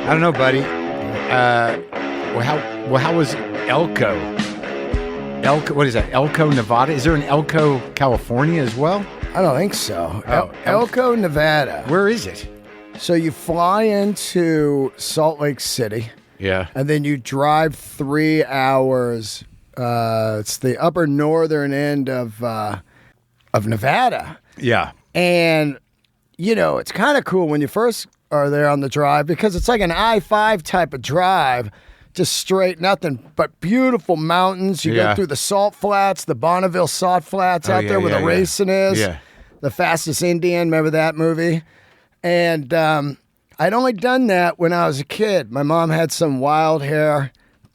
I don't know, buddy. How was Elko? What is that? Elko, Nevada? Is there an Elko, California as well? I don't think so. Elko, Nevada. Where is it? So you fly into Salt Lake City. Yeah. And then you drive 3 hours. It's the upper northern end of Nevada. Yeah. And, it's kind of cool when you first are there on the drive because it's like an I-5 type of drive, just straight, nothing but beautiful mountains. You go through the salt flats, the Bonneville salt flats out there where the racing is. Yeah. The Fastest Indian, remember that movie? And I'd only done that when I was a kid. My mom had some wild hair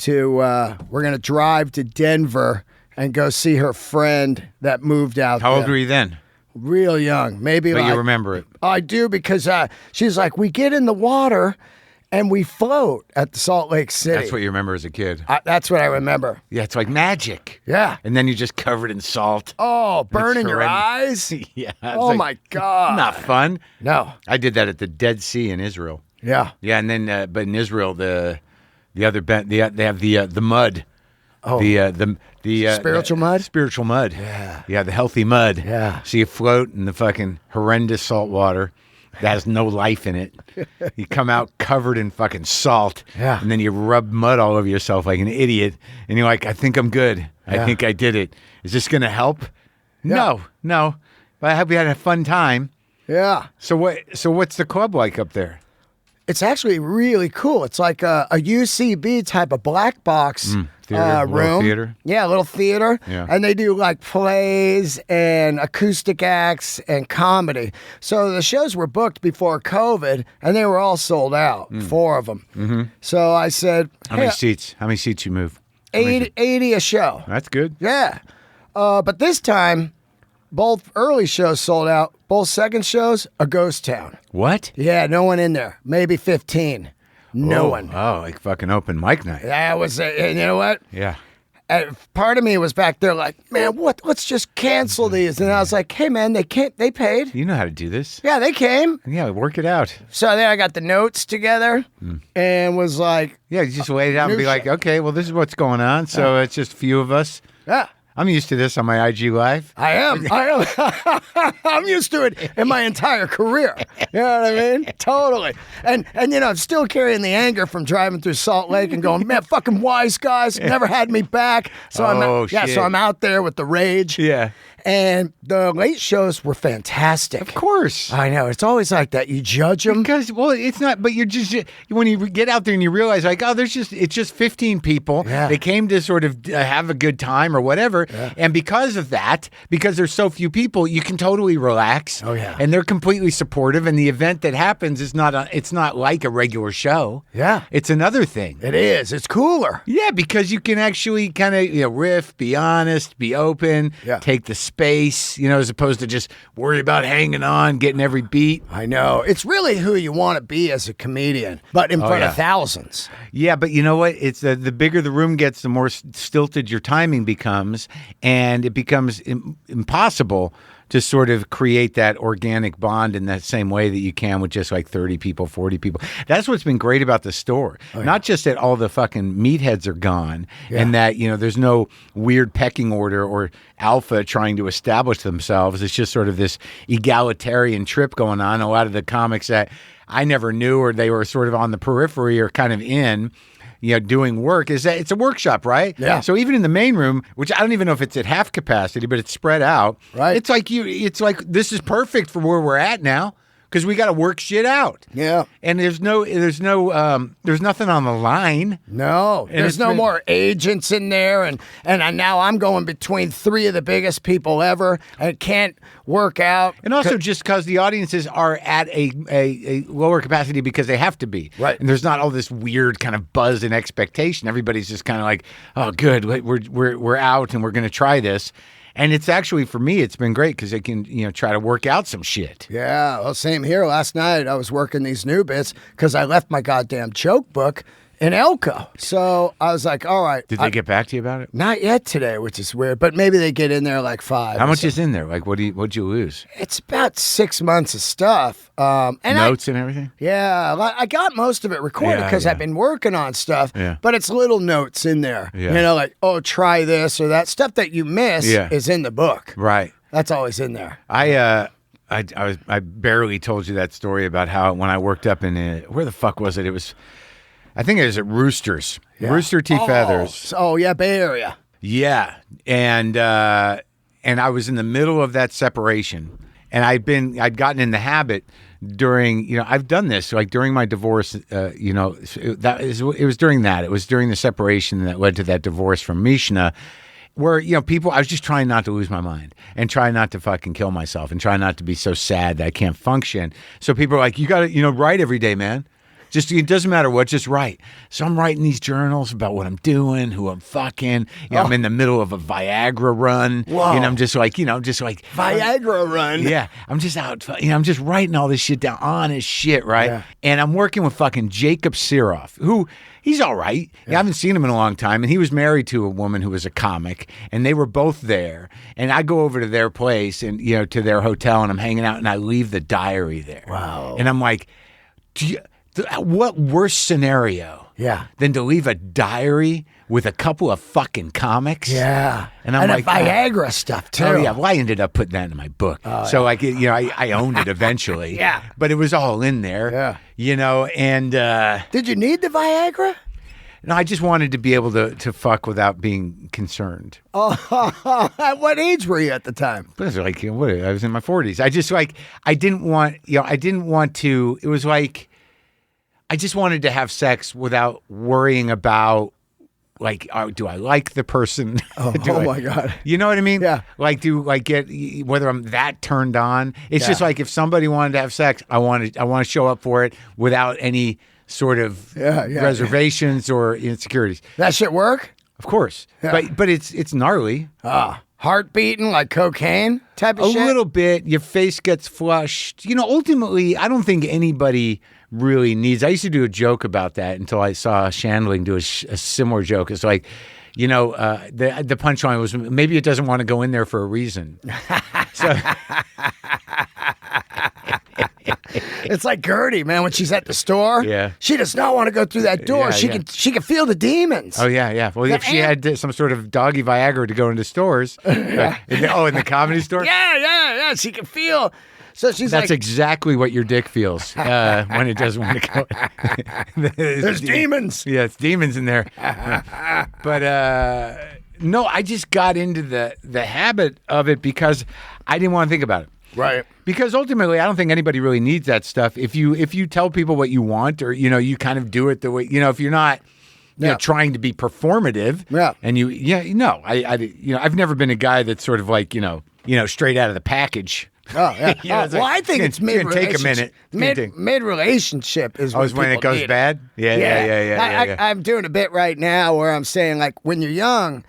we're going to drive to Denver and go see her friend that moved out there. How old were you then? Real young. Maybe But like... you remember it. I do because she's like, we get in the water and we float at the Salt Lake City. That's what you remember as a kid. That's what I remember. Yeah, it's like magic. Yeah. And then you're just covered in salt. Oh, burning your horrendous. eyes? Yeah. Oh, my God. Not fun. No. I did that at the Dead Sea in Israel. Yeah. Yeah, and then but in Israel they have the mud. Oh. The spiritual mud? Spiritual mud. Yeah. Yeah, the healthy mud. Yeah. So you float in the fucking horrendous salt water that has no life in it. You come out covered in fucking salt. Yeah. And then you rub mud all over yourself like an idiot. And you're like, I think I'm good. I think I did it. Is this going to help? Yeah. No. But I hope you had a fun time. Yeah. So what's the club like up there? It's actually really cool. It's like a UCB type of black box theater, room. little theater? Yeah, a little theater. Yeah. And they do like plays and acoustic acts and comedy. So the shows were booked before COVID, and they were all sold out, 4 of them. Mm-hmm. So I said, How many seats? How many seats you move? 80 a show. That's good. Yeah. But this time, both early shows sold out. Both second shows, a ghost town. What? Yeah, no one in there. Maybe 15. No one. Oh, like fucking open mic night. That was it. And you know what? Yeah. Part of me was back there like, man, what? Let's just cancel these. And I was like, hey, man, they paid. You know how to do this. Yeah, they came. Yeah, work it out. So then I got the notes together and was like... Yeah, you just lay it out and be like, okay, well, this is what's going on. So it's just a few of us. Yeah. I'm used to this on my IG Live. I am. I'm used to it in my entire career. You know what I mean? Totally. And I'm still carrying the anger from driving through Salt Lake and going, man, fucking wise guys never had me back. So I'm out there with the rage. Yeah. And the late shows were fantastic. Of course. I know. It's always like that. You judge them. Because, well, it's not, but you're just, when you get out there and you realize, like, oh, it's just 15 people. Yeah. They came to sort of have a good time or whatever. Yeah. And because of that, because there's so few people, you can totally relax. Oh, yeah. And they're completely supportive. And the event that happens is it's not like a regular show. Yeah. It's another thing. It is. It's cooler. Yeah, because you can actually kind of riff, be honest, be open, take the space, as opposed to just worry about hanging on, getting every beat. I know. It's really who you want to be as a comedian, but in front of thousands. Yeah, but you know what? It's the bigger the room gets, the more stilted your timing becomes, and it becomes impossible to sort of create that organic bond in that same way that you can with just like 30 people, 40 people. That's what's been great about the store. Oh, yeah. Not just that all the fucking meatheads are gone and that, there's no weird pecking order or alpha trying to establish themselves. It's just sort of this egalitarian trip going on. A lot of the comics that I never knew or they were sort of on the periphery or kind of in, doing work is that it's a workshop, right? Yeah. So even in the main room, which I don't even know if it's at half capacity, but it's spread out. Right. It's like this is perfect for where we're at now because we got to work shit out. Yeah. And there's nothing on the line. No. And there's no more agents in there, and now I'm going between 3 of the biggest people ever, and it can't work out. And also just because the audiences are at a lower capacity because they have to be. Right. And there's not all this weird kind of buzz and expectation. Everybody's just kind of like, oh, good, we're out and we're going to try this. And it's actually, for me, it's been great because I can, try to work out some shit. Yeah, well, same here. Last night I was working these new bits because I left my goddamn joke book in Elko. So I was like, all right. Did they get back to you about it? Not yet today, which is weird, but maybe they get in there like 5. How much is in there? Like, what'd you lose? It's about 6 months of stuff. And Notes and everything? Yeah, I got most of it recorded because I've been working on stuff, but it's little notes in there. Yeah. You know, like, oh, try this or that. Stuff that you miss is in the book. Right. That's always in there. I barely told you that story about how when I worked up in where the fuck was it? I think it was at Roosters. Yeah. Rooster T. Feathers. Oh, yeah, Bay Area. Yeah. And I was in the middle of that separation. And I'd gotten in the habit during, I've done this, like during my divorce, it was during that. It was during the separation that led to that divorce from Mishna, where, I was just trying not to lose my mind and try not to fucking kill myself and try not to be so sad that I can't function. So people are like, you got to, write every day, man. Just, it doesn't matter what, just write. So I'm writing these journals about what I'm doing, who I'm fucking. I'm in the middle of a Viagra run. Whoa. And I'm just like, Viagra run. Yeah. I'm just out, I'm just writing all this shit down, honest shit, right? Yeah. And I'm working with fucking Jacob Siroff, who, he's all right. I haven't seen him in a long time. And he was married to a woman who was a comic. And they were both there. And I go over to their place and, to their hotel, and I'm hanging out, and I leave the diary there. Wow. And I'm like, what worse scenario than to leave a diary with a couple of fucking comics? Yeah. And I'm like, Viagra stuff, too. Oh, yeah. Well, I ended up putting that in my book. So, I owned it eventually. Yeah. But it was all in there. Yeah. And... Did you need the Viagra? No, I just wanted to be able to fuck without being concerned. Oh, at what age were you at the time? But it was like, I was in my 40s. I just I didn't want to, it was like, I just wanted to have sex without worrying about, like, do I like the person? Oh my God. You know what I mean? Yeah. Like, get whether I'm that turned on. It's just like if somebody wanted to have sex, I want to show up for it without any sort of reservations or insecurities. That shit work? Of course. Yeah. But it's gnarly. Heart beating like cocaine type of shit? A little bit. Your face gets flushed. Ultimately, I don't think anybody really needs. I used to do a joke about that until I saw Shandling do a similar joke. It's like, the punchline was maybe it doesn't want to go in there for a reason. So. It's like Gertie, man, when she's at the store. Yeah. She does not want to go through that door. Yeah, she can feel the demons. Oh, yeah. Well, if she had some sort of doggy Viagra to go into stores. In the comedy store? Yeah. She can feel. So That's exactly what your dick feels when it doesn't want to go. There's demons. Yeah, it's demons in there. But no, I just got into the habit of it because I didn't want to think about it. Right. Because ultimately, I don't think anybody really needs that stuff. If you tell people what you want, or you kind of do it the way if you're not trying to be performative. Yeah. And I've never been a guy that's sort of like straight out of the package. Oh yeah. Well, I think it's mid. Take a minute. Mid relationship is when it goes bad. Yeah. I'm doing a bit right now where I'm saying, like, when you're young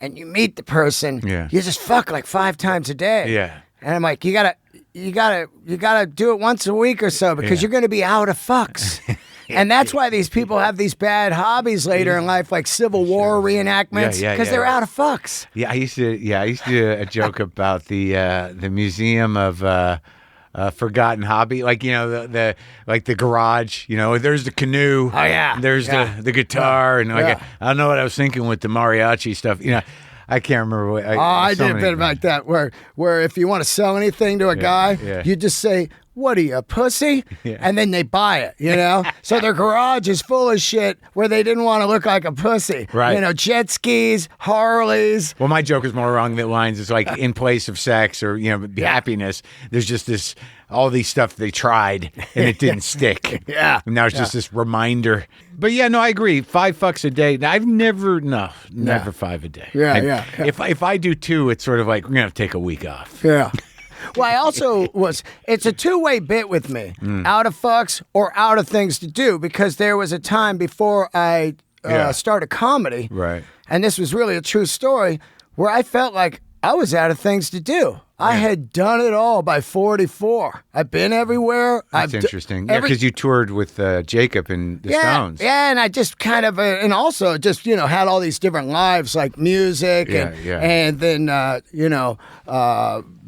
and you meet the person, you just fuck like 5 times a day. Yeah. And I'm like, you gotta do it once a week or so because you're gonna be out of fucks. And that's why these people have these bad hobbies later in life, like Civil War reenactments, because they're out of fucks. Yeah, I used to do a joke about the Museum of Forgotten Hobby, like the garage. There's the canoe. Oh yeah. There's the guitar, and I don't know what I was thinking with the mariachi stuff. I can't remember what. I did a bit about that, where if you want to sell anything to a guy, you just say, "What are you, a pussy?" And then they buy it, So their garage is full of shit where they didn't want to look like a pussy. Right. Jet skis, Harleys. Well, my joke is more along the lines. It's like in place of sex or, happiness, there's just this, all these stuff they tried and it didn't stick. Yeah. And now it's just this reminder. But I agree. 5 fucks a day. I've never 5 a day. Yeah. If I do 2, it's sort of like, we're going to take a week off. Yeah. Well, I also it's a two-way bit with me, out of fucks or out of things to do, because there was a time before I started comedy. Right. And this was really a true story where I felt like I was out of things to do. I had done it all by 44. I've been everywhere. That's interesting. Yeah, because you toured with Jacob and the Stones. Yeah, and I just kind of, and also just, had all these different lives, like music and then,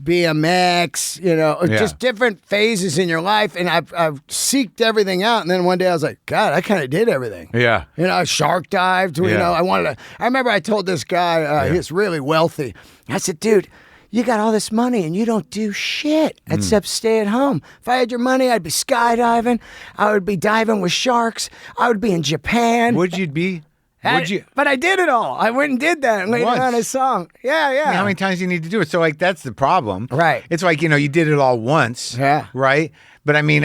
BMX, just different phases in your life. And I've seeked everything out. And then one day I was like, God, I kind of did everything. Yeah. I shark dived. I remember I told this guy, he's really wealthy. I said, dude, you got all this money and you don't do shit except stay at home. If I had your money, I'd be skydiving. I would be diving with sharks. I would be in Japan. Would you be? But I did it all. I went and did that and later on a song. Yeah. I mean, how many times do you need to do it? So, that's the problem. Right. It's like, you did it all once. Yeah. Right? But, I mean,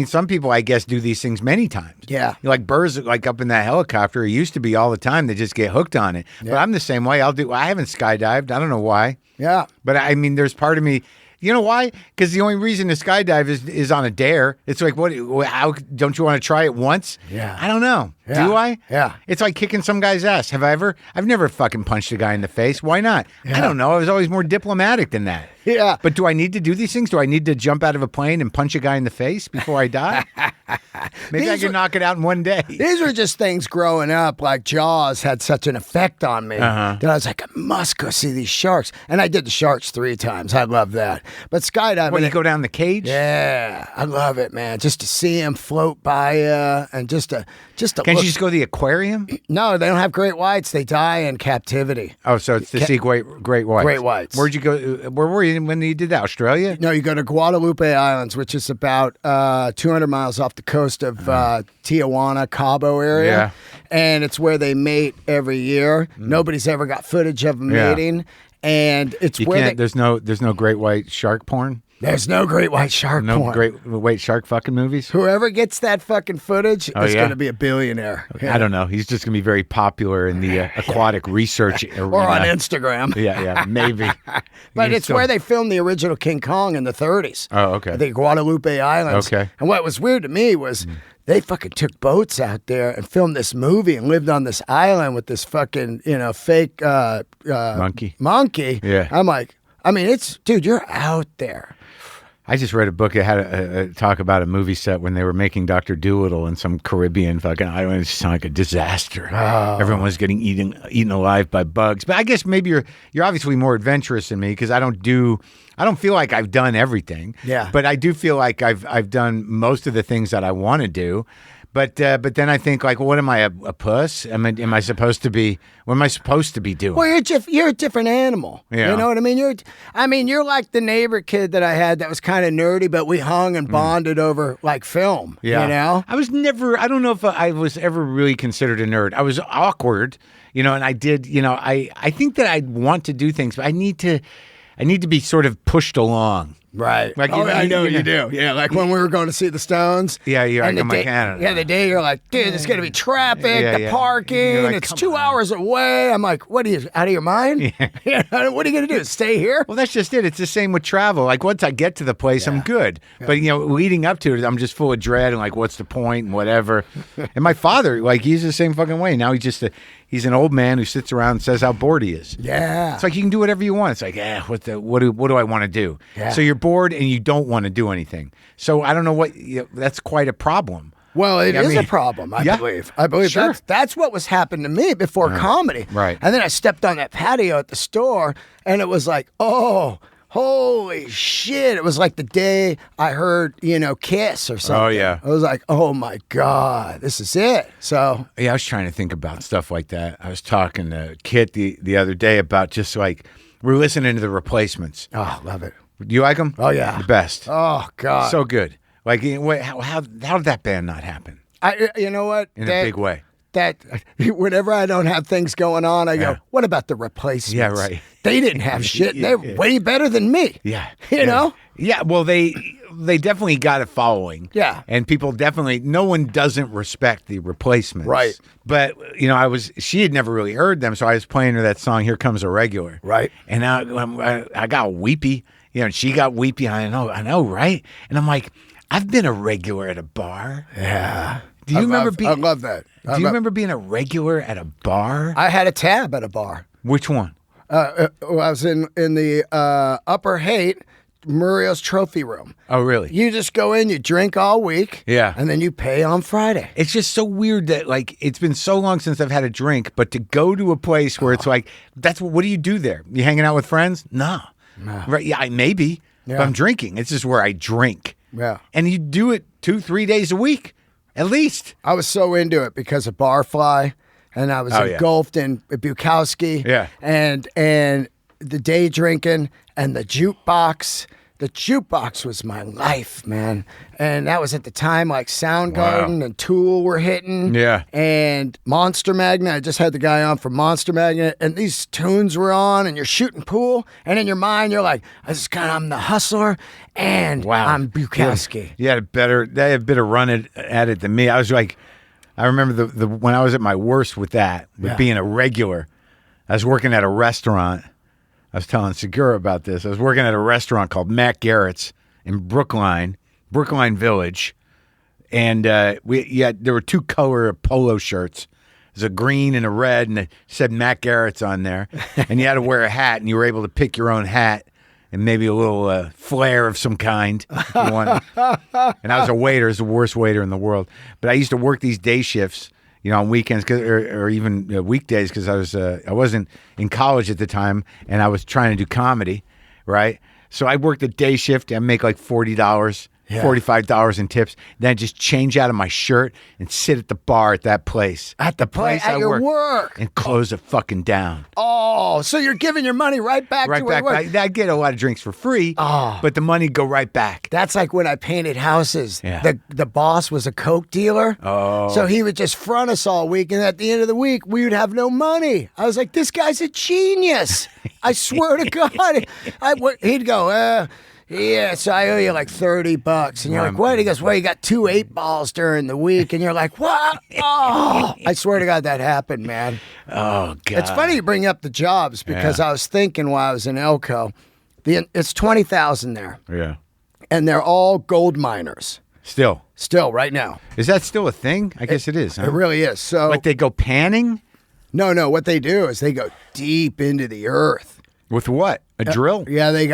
some people, I guess, do these things many times. Yeah. Like birds, like up in that helicopter, it used to be all the time. They just get hooked on it. Yeah. But I'm the same way. I haven't skydived. I don't know why. Yeah. But, I mean, there's part of me. You know why? Because the only reason to skydive is on a dare. It's like, how don't you want to try it once? Yeah. I don't know. Yeah. Do I? Yeah. It's like kicking some guy's ass. I've never fucking punched a guy in the face. Why not? Yeah. I don't know. I was always more diplomatic than that. Yeah. But do I need to do these things? Do I need to jump out of a plane and punch a guy in the face before I die? Maybe I can knock it out in one day. These were just things growing up, like Jaws had such an effect on me that I was like, I must go see these sharks. And I did the sharks 3 times. I love that. But skydiving. When you go down the cage? Yeah. I love it, man. Just to see them float by you and just to Can't you just go to the aquarium? No, they don't have great whites. They die in captivity. Oh, so it's to see great whites. Great whites. Where'd you go? Where were you when you did that? Australia? No, you go to Guadalupe Islands, which is about 200 miles off the coast of Tijuana, Cabo area. Yeah. And it's where they mate every year. Nobody's ever got footage of them mating. And it's there's no great white shark porn? There's no great white shark porn. No great white shark fucking movies? Whoever gets that fucking footage is going to be a billionaire. I don't know. He's just going to be very popular in the aquatic research arena. Or on Instagram. Yeah, maybe. But it's where they filmed the original King Kong in the 30s. Oh, okay. The Guadalupe Islands. Okay. And what was weird to me was they fucking took boats out there and filmed this movie and lived on this island with this fucking, fake monkey. Yeah. I'm like, dude, you're out there. I just read a book. It had a talk about a movie set when they were making Dr. Dolittle in some Caribbean fucking island. It sounded like a disaster. Oh. Everyone was getting eaten alive by bugs. But I guess maybe you're obviously more adventurous than me because I don't feel like I've done everything. Yeah. But I do feel like I've done most of the things that I want to do. But then I think, like, what am I, a puss? Am I supposed to be? What am I supposed to be doing? Well, you're a different animal. Yeah. You know what I mean? You're like the neighbor kid that I had that was kind of nerdy, but we hung and bonded over like film. Yeah. You know? I don't know if I was ever really considered a nerd. I was awkward, and I did, I think that I want to do things, but I need to be sort of pushed along. Right. Like, I know you do. Yeah, like when we were going to see the Stones. Yeah, you're like, Canada. Yeah, the day you're like, dude, there's going to be traffic, the parking, like, it's 2 hours away. I'm like, what are you, out of your mind? Yeah. What are you going to do, stay here? Well, that's just it. It's the same with travel. Like, once I get to the place, I'm good. Yeah. But, leading up to it, I'm just full of dread and like, what's the point and whatever. And my father, like, he's the same fucking way. Now he's an old man who sits around and says how bored he is. Yeah. It's like you can do whatever you want. It's like, what do I want to do? Yeah. So you're bored and you don't want to do anything. So I don't know that's quite a problem. Well, it is a problem, I believe. I believe sure. That's what was happening to me before comedy. Right. And then I stepped on that patio at the store and it was like, oh, holy shit. It was like the day I heard, Kiss or something. Oh, yeah. I was like, oh, my God, this is it. So. Yeah, I was trying to think about stuff like that. I was talking to Kit the other day about just like, we're listening to the Replacements. Oh, love it. Do you like them? Oh, yeah. The best. Oh, God. So good. Like, how did that band not happen? You know what? In a big way. That whenever I don't have things going on, I go, what about the Replacements? Yeah, right. They didn't have shit. They're way better than me. Yeah. You know? Yeah, well, they definitely got a following. Yeah. And people no one doesn't respect the Replacements. Right. But, she had never really heard them, so I was playing her that song, Here Comes a Regular. Right. And I got weepy, and she got weepy. I know, right? And I'm like, I've been a regular at a bar. Yeah. Do you remember being? I love that. Do you remember being a regular at a bar? I had a tab at a bar. Which one? I was in the Upper Haight Murray's Trophy Room. Oh, really? You just go in, you drink all week, Yeah. and then you pay on Friday. It's just so weird that like it's been so long since I've had a drink, but to go to a place where it's like what do you do there? You hanging out with friends? No. Right? Yeah, maybe. Yeah. But I'm drinking. It's just where I drink. Yeah. And you do it 2-3 days a week, at least. I was so into it because of Barfly, and I was engulfed in Bukowski. Yeah. And the day drinking and the jukebox. The jukebox was my life, man. And that was at the time like Soundgarden and Tool were hitting. Yeah. And Monster Magnet. I just had the guy on from Monster Magnet. And these tunes were on and you're shooting pool. And in your mind, you're like, I'm the hustler and I'm Bukowski. They had a better run at it than me. I was like, I remember the when I was at my worst with being a regular, I was working at a restaurant. I was telling Segura about this. I was working at a restaurant called Matt Garrett's in Brookline Village, and there were 2 color polo shirts. There's a green and a red, and it said Matt Garrett's on there. And you had to wear a hat, and you were able to pick your own hat and maybe a little flair of some kind if you wanted. And I was a waiter. I was the worst waiter in the world. But I used to work these day shifts, on weekends or even weekdays because I wasn't in college at the time and I was trying to do comedy, right? So I worked a day shift and make like $40, $45 in tips. Then I just change out of my shirt and sit at the bar at that place. At the place at your work. And close it fucking down. Oh, so you're giving your money right back to where you work. I get a lot of drinks for free, but the money go right back. That's like when I painted houses. Yeah. The boss was a Coke dealer. Oh. So he would just front us all week, and at the end of the week, we would have no money. I was like, this guy's a genius. I swear to God. He'd go, yeah, so I owe you like $30. And you're like, what? He goes, well, you got 2 8-balls during the week. And you're like, what? Oh, I swear to God that happened, man. Oh, God. It's funny you bring up the jobs because I was thinking while I was in Elko, it's 20,000 there. Yeah. And they're all gold miners. Still, right now. Is that still a thing? I guess it is. Huh? It really is. So, like they go panning? No. What they do is they go deep into the earth. With what? A drill? Yeah, they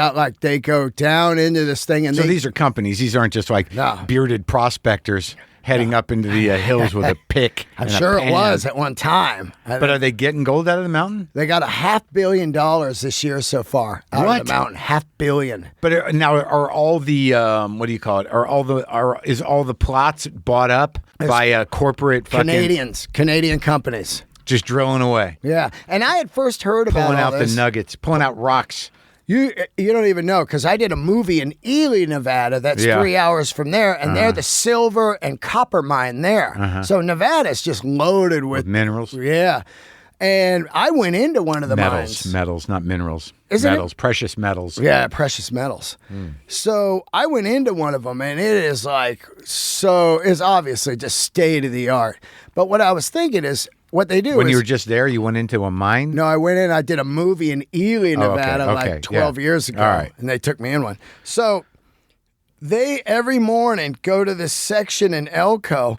go down into this thing. And so these are companies. These aren't just like bearded prospectors heading up into the hills with a pick. I'm sure it was at one time. But are they getting gold out of the mountain? They got $500 million this year so far out of the mountain. $500 million. But now are all the what do you call it? Is all the plots bought up by corporate Canadian companies? Just drilling away. Yeah. And I had first heard about pulling out this. the nuggets, pulling out rocks. You don't even know because I did a movie in Ely, Nevada that's 3 hours from there, and they're the silver and copper mine there. So Nevada's just loaded with minerals. Yeah. And I went into one of the mines. Metals, not minerals. Isn't metals, precious metals. Yeah, precious metals. So I went into one of them, and it is it's obviously just state of the art. But what I was thinking is, what they do when you were just there, you went into a mine? No, I went in. I did a movie in Ely, Nevada, like 12 years ago. All right. And they took me in one. So they every morning go to this section in Elko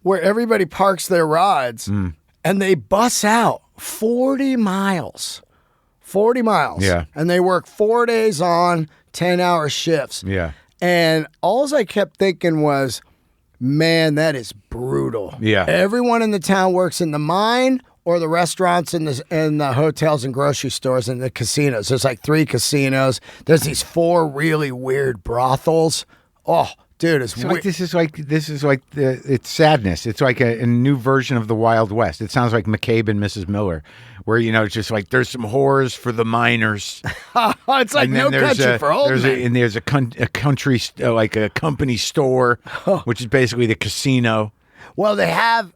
where everybody parks their rods and they bus out 40 miles. 40 miles. Yeah. And they work 4 days on, 10-hour shifts. Yeah. And all I kept thinking was, man, that is brutal. Yeah. Everyone in the town works in the mine or the restaurants and the hotels and grocery stores and the casinos. There's like 3 casinos. There's these 4 really weird brothels. Oh, dude, it's weird. This is like it's sadness. It's like a new version of the Wild West. It sounds like McCabe and Mrs. Miller, where it's just like there's some whores for the miners. It's like No Country for Old Men. And there's a country like a company store, which is basically the casino. Well, they have,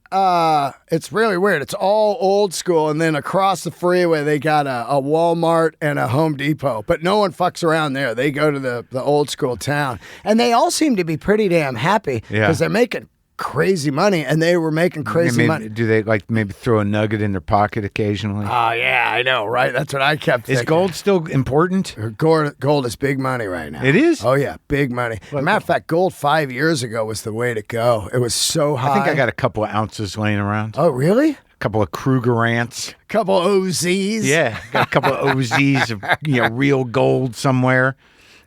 it's really weird. It's all old school, and then across the freeway, they got a Walmart and a Home Depot. But no one fucks around there. They go to the old school town. And they all seem to be pretty damn happy because they're making crazy money, and they were making crazy money. Do they like maybe throw a nugget in their pocket occasionally? Oh, yeah, I know, right? That's what I kept thinking. Is gold still important? Gold is big money right now. It is? Oh, yeah, big money. As a matter of fact, gold 5 years ago was the way to go. It was so high. I think I got a couple of ounces laying around. Oh, really? couple of Krugerrants. Couple OZs. Yeah, got a couple of OZs of real gold somewhere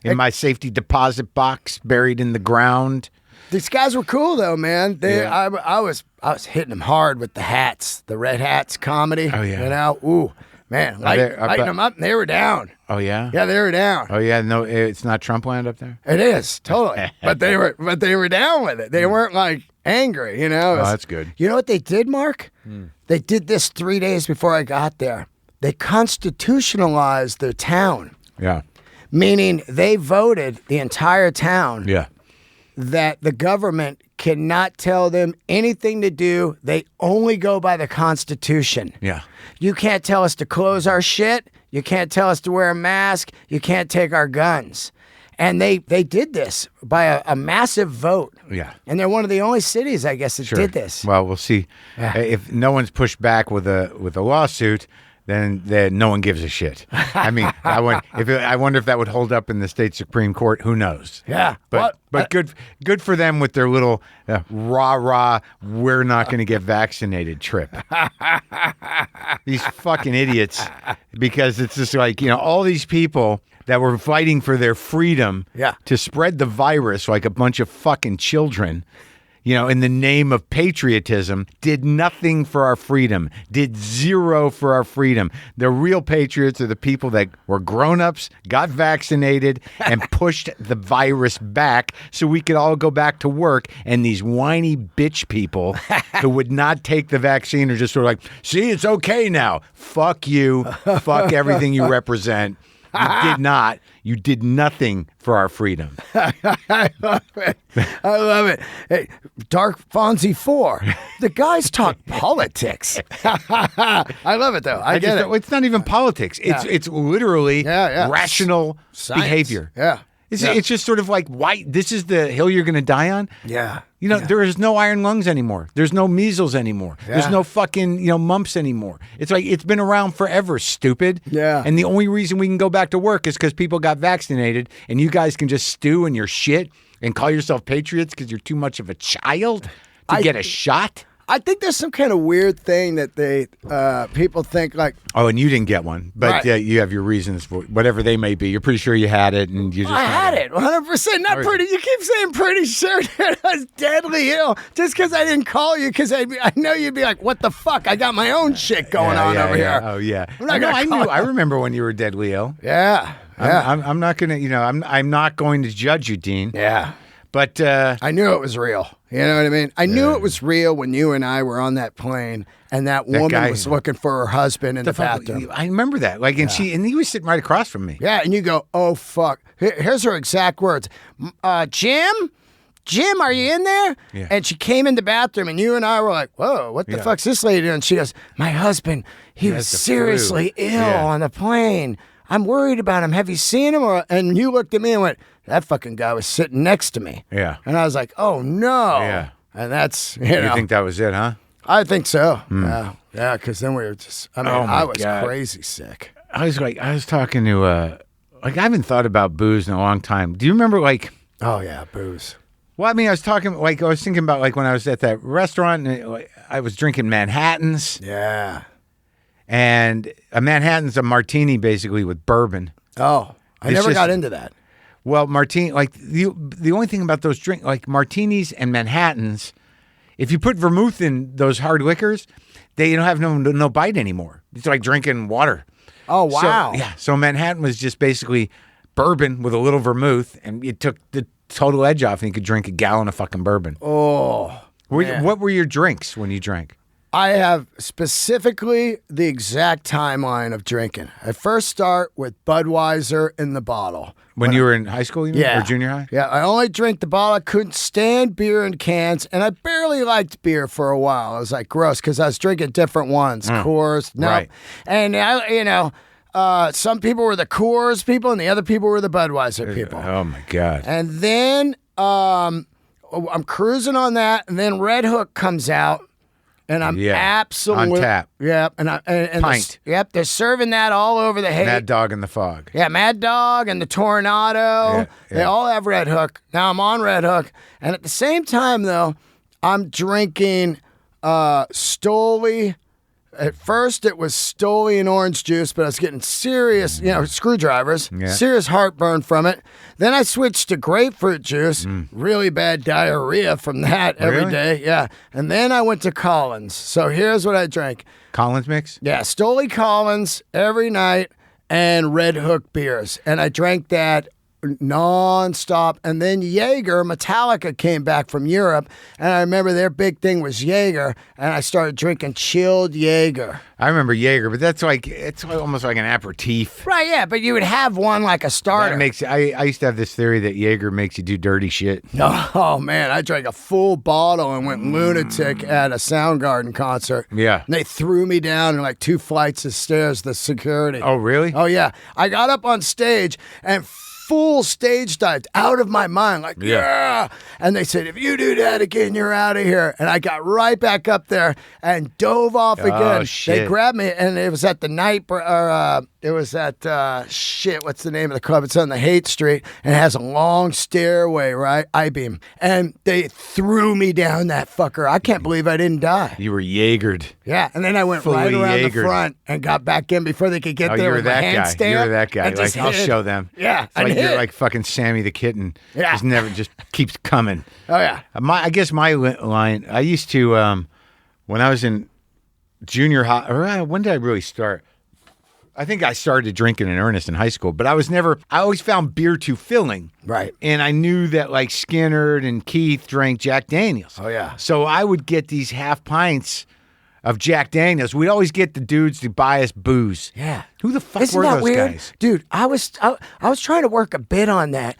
in my safety deposit box buried in the ground. These guys were cool though, man. Yeah. I was hitting them hard with the hats, the red hats comedy. Oh, yeah. You know, ooh, man, lighting them up. And they were down. Oh yeah. Yeah, they were down. Oh yeah. No, it's not Trump land up there. It is totally, but they were down with it. They weren't like angry. You know. Oh, that's good. You know what they did, Mark? They did this 3 days before I got there. They constitutionalized their town. Yeah. Meaning they voted the entire town. Yeah. That the government cannot tell them anything to do. They only go by the Constitution. Yeah. You can't tell us to close our shit. You can't tell us to wear a mask. You can't take our guns. And they did this by a massive vote. Yeah. And they're one of the only cities, I guess, that did this. Well, we'll see. Yeah. If no one's pushed back with a lawsuit, then no one gives a shit. I mean, I wonder if that would hold up in the state Supreme Court. Who knows? Yeah. But good for them with their little rah, we're not going to get vaccinated trip. These fucking idiots. Because it's just like, all these people that were fighting for their freedom to spread the virus like a bunch of fucking children, in the name of patriotism, did nothing for our freedom, did zero for our freedom. The real patriots are the people that were grown-ups, got vaccinated, and pushed the virus back so we could all go back to work. And these whiny bitch people who would not take the vaccine are just sort of like, see, it's okay now. Fuck you. Fuck everything you represent. You did not. You did nothing for our freedom. I love it. I love it. Hey, Dark Fonzie 4. The guys talk politics. I love it, though. I get it. It's not even politics. It's literally rational Science. behavior. Yeah. It's just sort of like, why? This is the hill you're going to die on? Yeah. There is no iron lungs anymore. There's no measles anymore. Yeah. There's no fucking, mumps anymore. It's like, it's been around forever, stupid. Yeah. And the only reason we can go back to work is because people got vaccinated, and you guys can just stew in your shit and call yourself patriots because you're too much of a child to get a shot. I think there's some kind of weird thing that people think like. Oh, and you didn't get one, but Right. you have your reasons for whatever they may be. You're pretty sure you had it, and you just. I had it 100%. Not pretty. You keep saying pretty sure that I was deadly ill just because I didn't call you because I know you'd be like, what the fuck? I got my own shit going on over here. Oh yeah. I'm not gonna I call knew. you. I remember when you were deadly ill. Yeah. Yeah. I'm not gonna. I'm not going to judge you, Dean. Yeah. But I knew it was real. You know what I mean? I knew it was real when you and I were on that plane and that woman guy- was looking for her husband in the bathroom. I remember that. Like, and he was sitting right across from me. Yeah, and you go, oh, fuck. Here's her exact words. Jim, are you in there? Yeah. And she came in the bathroom, and you and I were like, whoa, what the fuck's this lady doing? And she goes, my husband, he was has the seriously flu. ill Yeah. on the plane. I'm worried about him. Have you seen him? And you looked at me and went, that fucking guy was sitting next to me. Yeah. And I was like, oh, no. Yeah. And that's, You think that was it, huh? I think so. Yeah, because then we were just, Oh, my I was God. crazy sick. I was talking to I haven't thought about booze in a long time. Do you remember Oh, yeah, booze. Well, I mean, I was thinking about when I was at that restaurant and I was drinking Manhattans. Yeah. And a Manhattan's a martini basically with bourbon. Oh, I It's never just- got into that. Well, martini, the only thing about those drinks, like martinis and Manhattans, if you put vermouth in those hard liquors, they don't have no bite anymore. It's like drinking water. Oh, wow. So Manhattan was just basically bourbon with a little vermouth, and it took the total edge off, and you could drink a gallon of fucking bourbon. Oh, man. What were your drinks when you drank? I have specifically the exact timeline of drinking. I first start with Budweiser in the bottle. When you were in high school, you mean? Yeah. Or junior high? Yeah, I only drink the bottle. I couldn't stand beer in cans, and I barely liked beer for a while. I was like, gross, because I was drinking different ones. Coors, no. Right. And, some people were the Coors people, and the other people were the Budweiser people. Oh, my God. And then I'm cruising on that, and then Red Hook comes out, and I'm absolutely on tap. Yep, and Pint. they're serving that all over the hay. Mad Dog in the Fog. Yeah, Mad Dog and the Tornado. Yeah. They all have Red Hook. Now I'm on Red Hook, and at the same time though, I'm drinking Stoli At first, it was Stoli and orange juice, but I was getting serious, screwdrivers, serious heartburn from it. Then I switched to grapefruit juice, really bad diarrhea from that every day. Yeah. And then I went to Collins. So here's what I drank. Collins mix? Yeah, Stoli Collins every night and Red Hook beers. And I drank that non-stop. And then Jaeger, Metallica came back from Europe, and I remember their big thing was Jaeger, and I started drinking chilled Jaeger. I remember Jaeger, but it's almost like an aperitif. Right, yeah, but you would have one like a starter. That makes I used to have this theory that Jaeger makes you do dirty shit. Oh man, I drank a full bottle and went lunatic at a Soundgarden concert. Yeah. And they threw me down in like 2 flights of stairs, the security. Oh, really? Oh yeah. I got up on stage and full stage dived out of my mind, like, yeah. And they said, if you do that again, you're out of here. And I got right back up there and dove off again. Shit. They grabbed me, and it was at the night, it was at, what's the name of the club? It's on the Haight Street, and it has a long stairway, right? I-beam. And they threw me down that fucker. I can't believe I didn't die. You were Jaegered. Yeah, and then I went right around the front and got back in before they could get there with my handstand. You were that guy. Like, I'll show them. Yeah, it's like you're like fucking Sammy the Kitten. Yeah. Just keeps coming. Oh, yeah. I guess my line, I used to, when I was in junior high, or when did I really start? I think I started drinking in earnest in high school, but I always found beer too filling. Right. And I knew that like Skinnerd and Keith drank Jack Daniels. Oh, yeah. So I would get these half pints of Jack Daniels. We'd always get the dudes to buy us booze. Yeah. Who the fuck Isn't were that those weird? guys? Dude, I was trying to work a bit on that.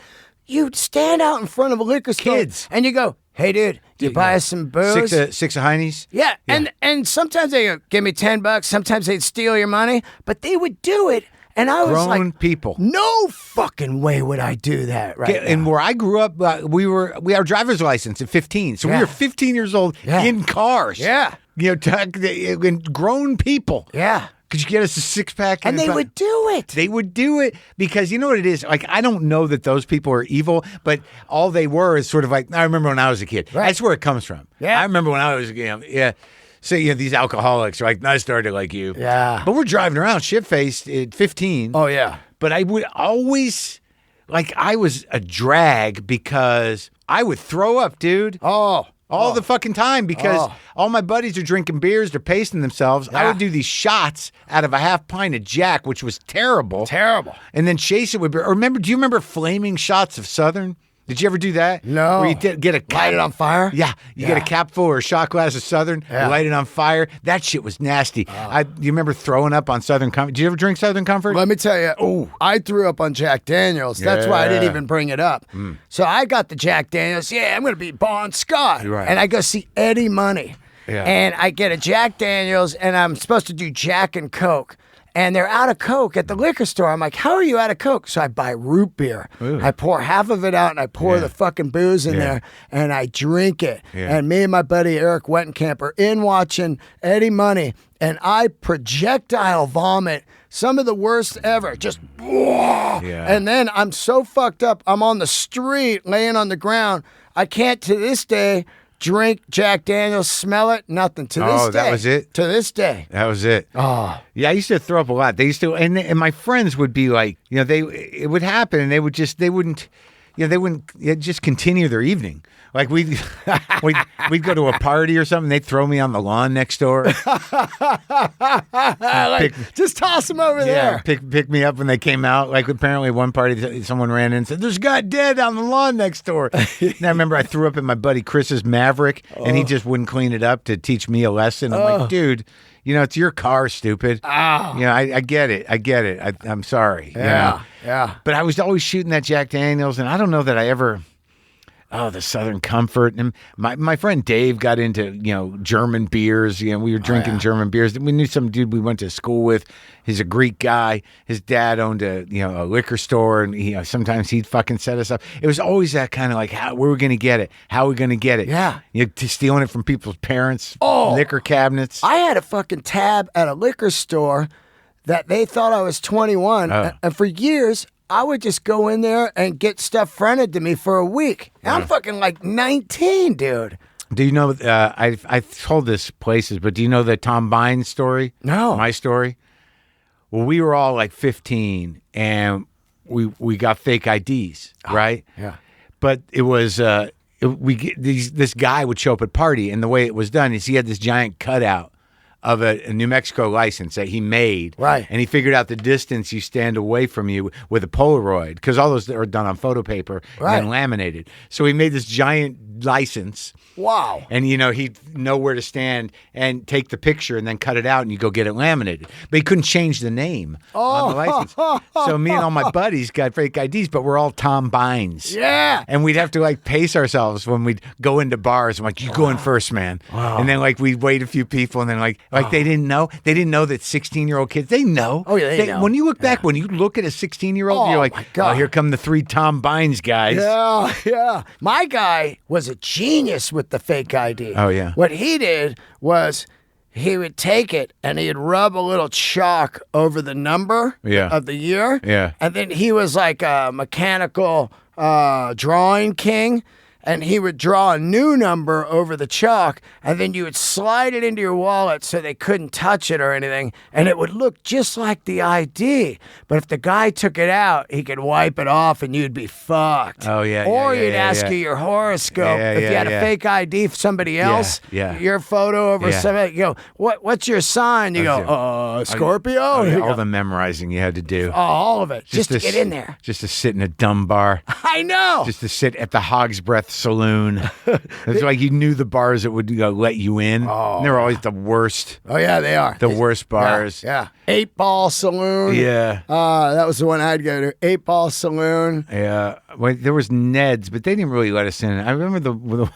You'd stand out in front of a liquor store. Kids. And you go, hey, dude, do you buy us some booze? Six of Heine's? Yeah. And sometimes they go, give me $10. Sometimes they'd steal your money. But they would do it. And I was Grown like, people. No fucking way would I do that right now. And where I grew up, we had our driver's license at 15. So we were 15 years old in cars. Yeah. And grown people. Yeah. Could you get us a 6-pack? And they would do it. They would do it because you know what it is? Like, I don't know that those people are evil, but all they were is sort of like, I remember when I was a kid. Right. That's where it comes from. Yeah. I remember when I was a kid. Yeah. So, these alcoholics are like, I started like you. Yeah. But we're driving around shit-faced at 15. Oh, yeah. But I would always, I was a drag because I would throw up, dude. All the fucking time because all my buddies are drinking beers, they're pacing themselves. Yeah. I would do these shots out of a half pint of Jack, which was terrible. Terrible. And then chase it with beer. Do you remember flaming shots of Southern? Did you ever do that? No. Where you get a Light it on fire? Yeah. You get a capful or a shot glass of Southern, Yeah. light it on fire. That shit was nasty. You remember throwing up on Southern Comfort? Did you ever drink Southern Comfort? Let me tell you, I threw up on Jack Daniels. That's why I didn't even bring it up. So I got the Jack Daniels. Yeah, I'm going to be Bon Scott. Right. And I go see Eddie Money. Yeah. And I get a Jack Daniels, and I'm supposed to do Jack and Coke. And they're out of Coke at the liquor store. I'm like, how are you out of Coke? So I buy root beer. Ooh. I pour half of it out, and I pour the fucking booze in there, and I drink it. Yeah. And me and my buddy Eric Wettenkamp are in watching Eddie Money, and I projectile vomit some of the worst ever. Just, and then I'm so fucked up, I'm on the street laying on the ground. I can't, to this day, drink Jack Daniels, smell it, nothing. To this day. Oh, that was it? To this day. That was it. Oh. Yeah, I used to throw up a lot. They used to, and my friends would be like, it would happen, and they wouldn't just continue their evening. Like we'd go to a party or something. They'd throw me on the lawn next door. Just toss them over there. Pick me up when they came out. Like apparently one party, someone ran in and said, "There's a guy dead on the lawn next door." And I remember I threw up in my buddy Chris's Maverick, and he just wouldn't clean it up to teach me a lesson. I'm like, dude. It's your car, stupid. I get it. I'm sorry. Yeah. But I was always shooting that Jack Daniels, and I don't know that I ever. Oh, the Southern Comfort. And my friend Dave got into, German beers. We were drinking German beers. We knew some dude we went to school with. He's a Greek guy. His dad owned a liquor store, and sometimes he'd fucking set us up. It was always that kind of like, where are we going to get it? How are we going to get it? Yeah. Stealing it from people's parents' liquor cabinets. I had a fucking tab at a liquor store that they thought I was 21. And for years, I would just go in there and get stuff fronted to me for a week. And I'm fucking like 19, dude. Do you know? I've told this places, but do you know the Tom Bines story? No. My story. Well, we were all like 15, and we got fake IDs, right? Yeah. But it was this guy would show up at party, and the way it was done is he had this giant cutout of a New Mexico license that he made. Right. And he figured out the distance you stand away from you with a Polaroid, because all those are done on photo paper and laminated. So he made this giant license. Wow. And, he'd know where to stand and take the picture and then cut it out and you go get it laminated. But he couldn't change the name on the license. So me and all my buddies got fake IDs, but we're all Tom Bines. Yeah. And we'd have to like pace ourselves when we'd go into bars. I'm like, you go in first, man. Wow. And then like we'd wait a few people and then like they didn't know. They didn't know that 16-year-old kids, they know. Oh, yeah, they know. When you look back, when you look at a 16-year-old, you're like, my God. oh, here come the 3 Tom Bines guys. Yeah, yeah. My guy was a genius with the fake ID. Oh, yeah. What he did was he would take it and he'd rub a little chalk over the number of the year. Yeah. And then he was like a mechanical drawing king. And he would draw a new number over the chalk, and then you would slide it into your wallet so they couldn't touch it or anything, and it would look just like the ID. But if the guy took it out, he could wipe it off, and you'd be fucked. Oh, yeah. Or yeah, you'd yeah, ask yeah. you your horoscope. Yeah, if you had a fake ID for somebody else, your photo over somebody, you go, what's your sign? You go, Scorpio? All the memorizing you had to do. Oh, all of it. Just to get in there. Just to sit in a dumb bar. I know. Just to sit at the Hog's Breath Saloon. It's like you knew the bars that would let you in. Oh, and they were always the worst. Oh, yeah, they are. The worst bars. Yeah. 8 Ball Saloon. Yeah. That was the one I'd go to. 8 Ball Saloon. Yeah. Well, there was Ned's, but they didn't really let us in. I remember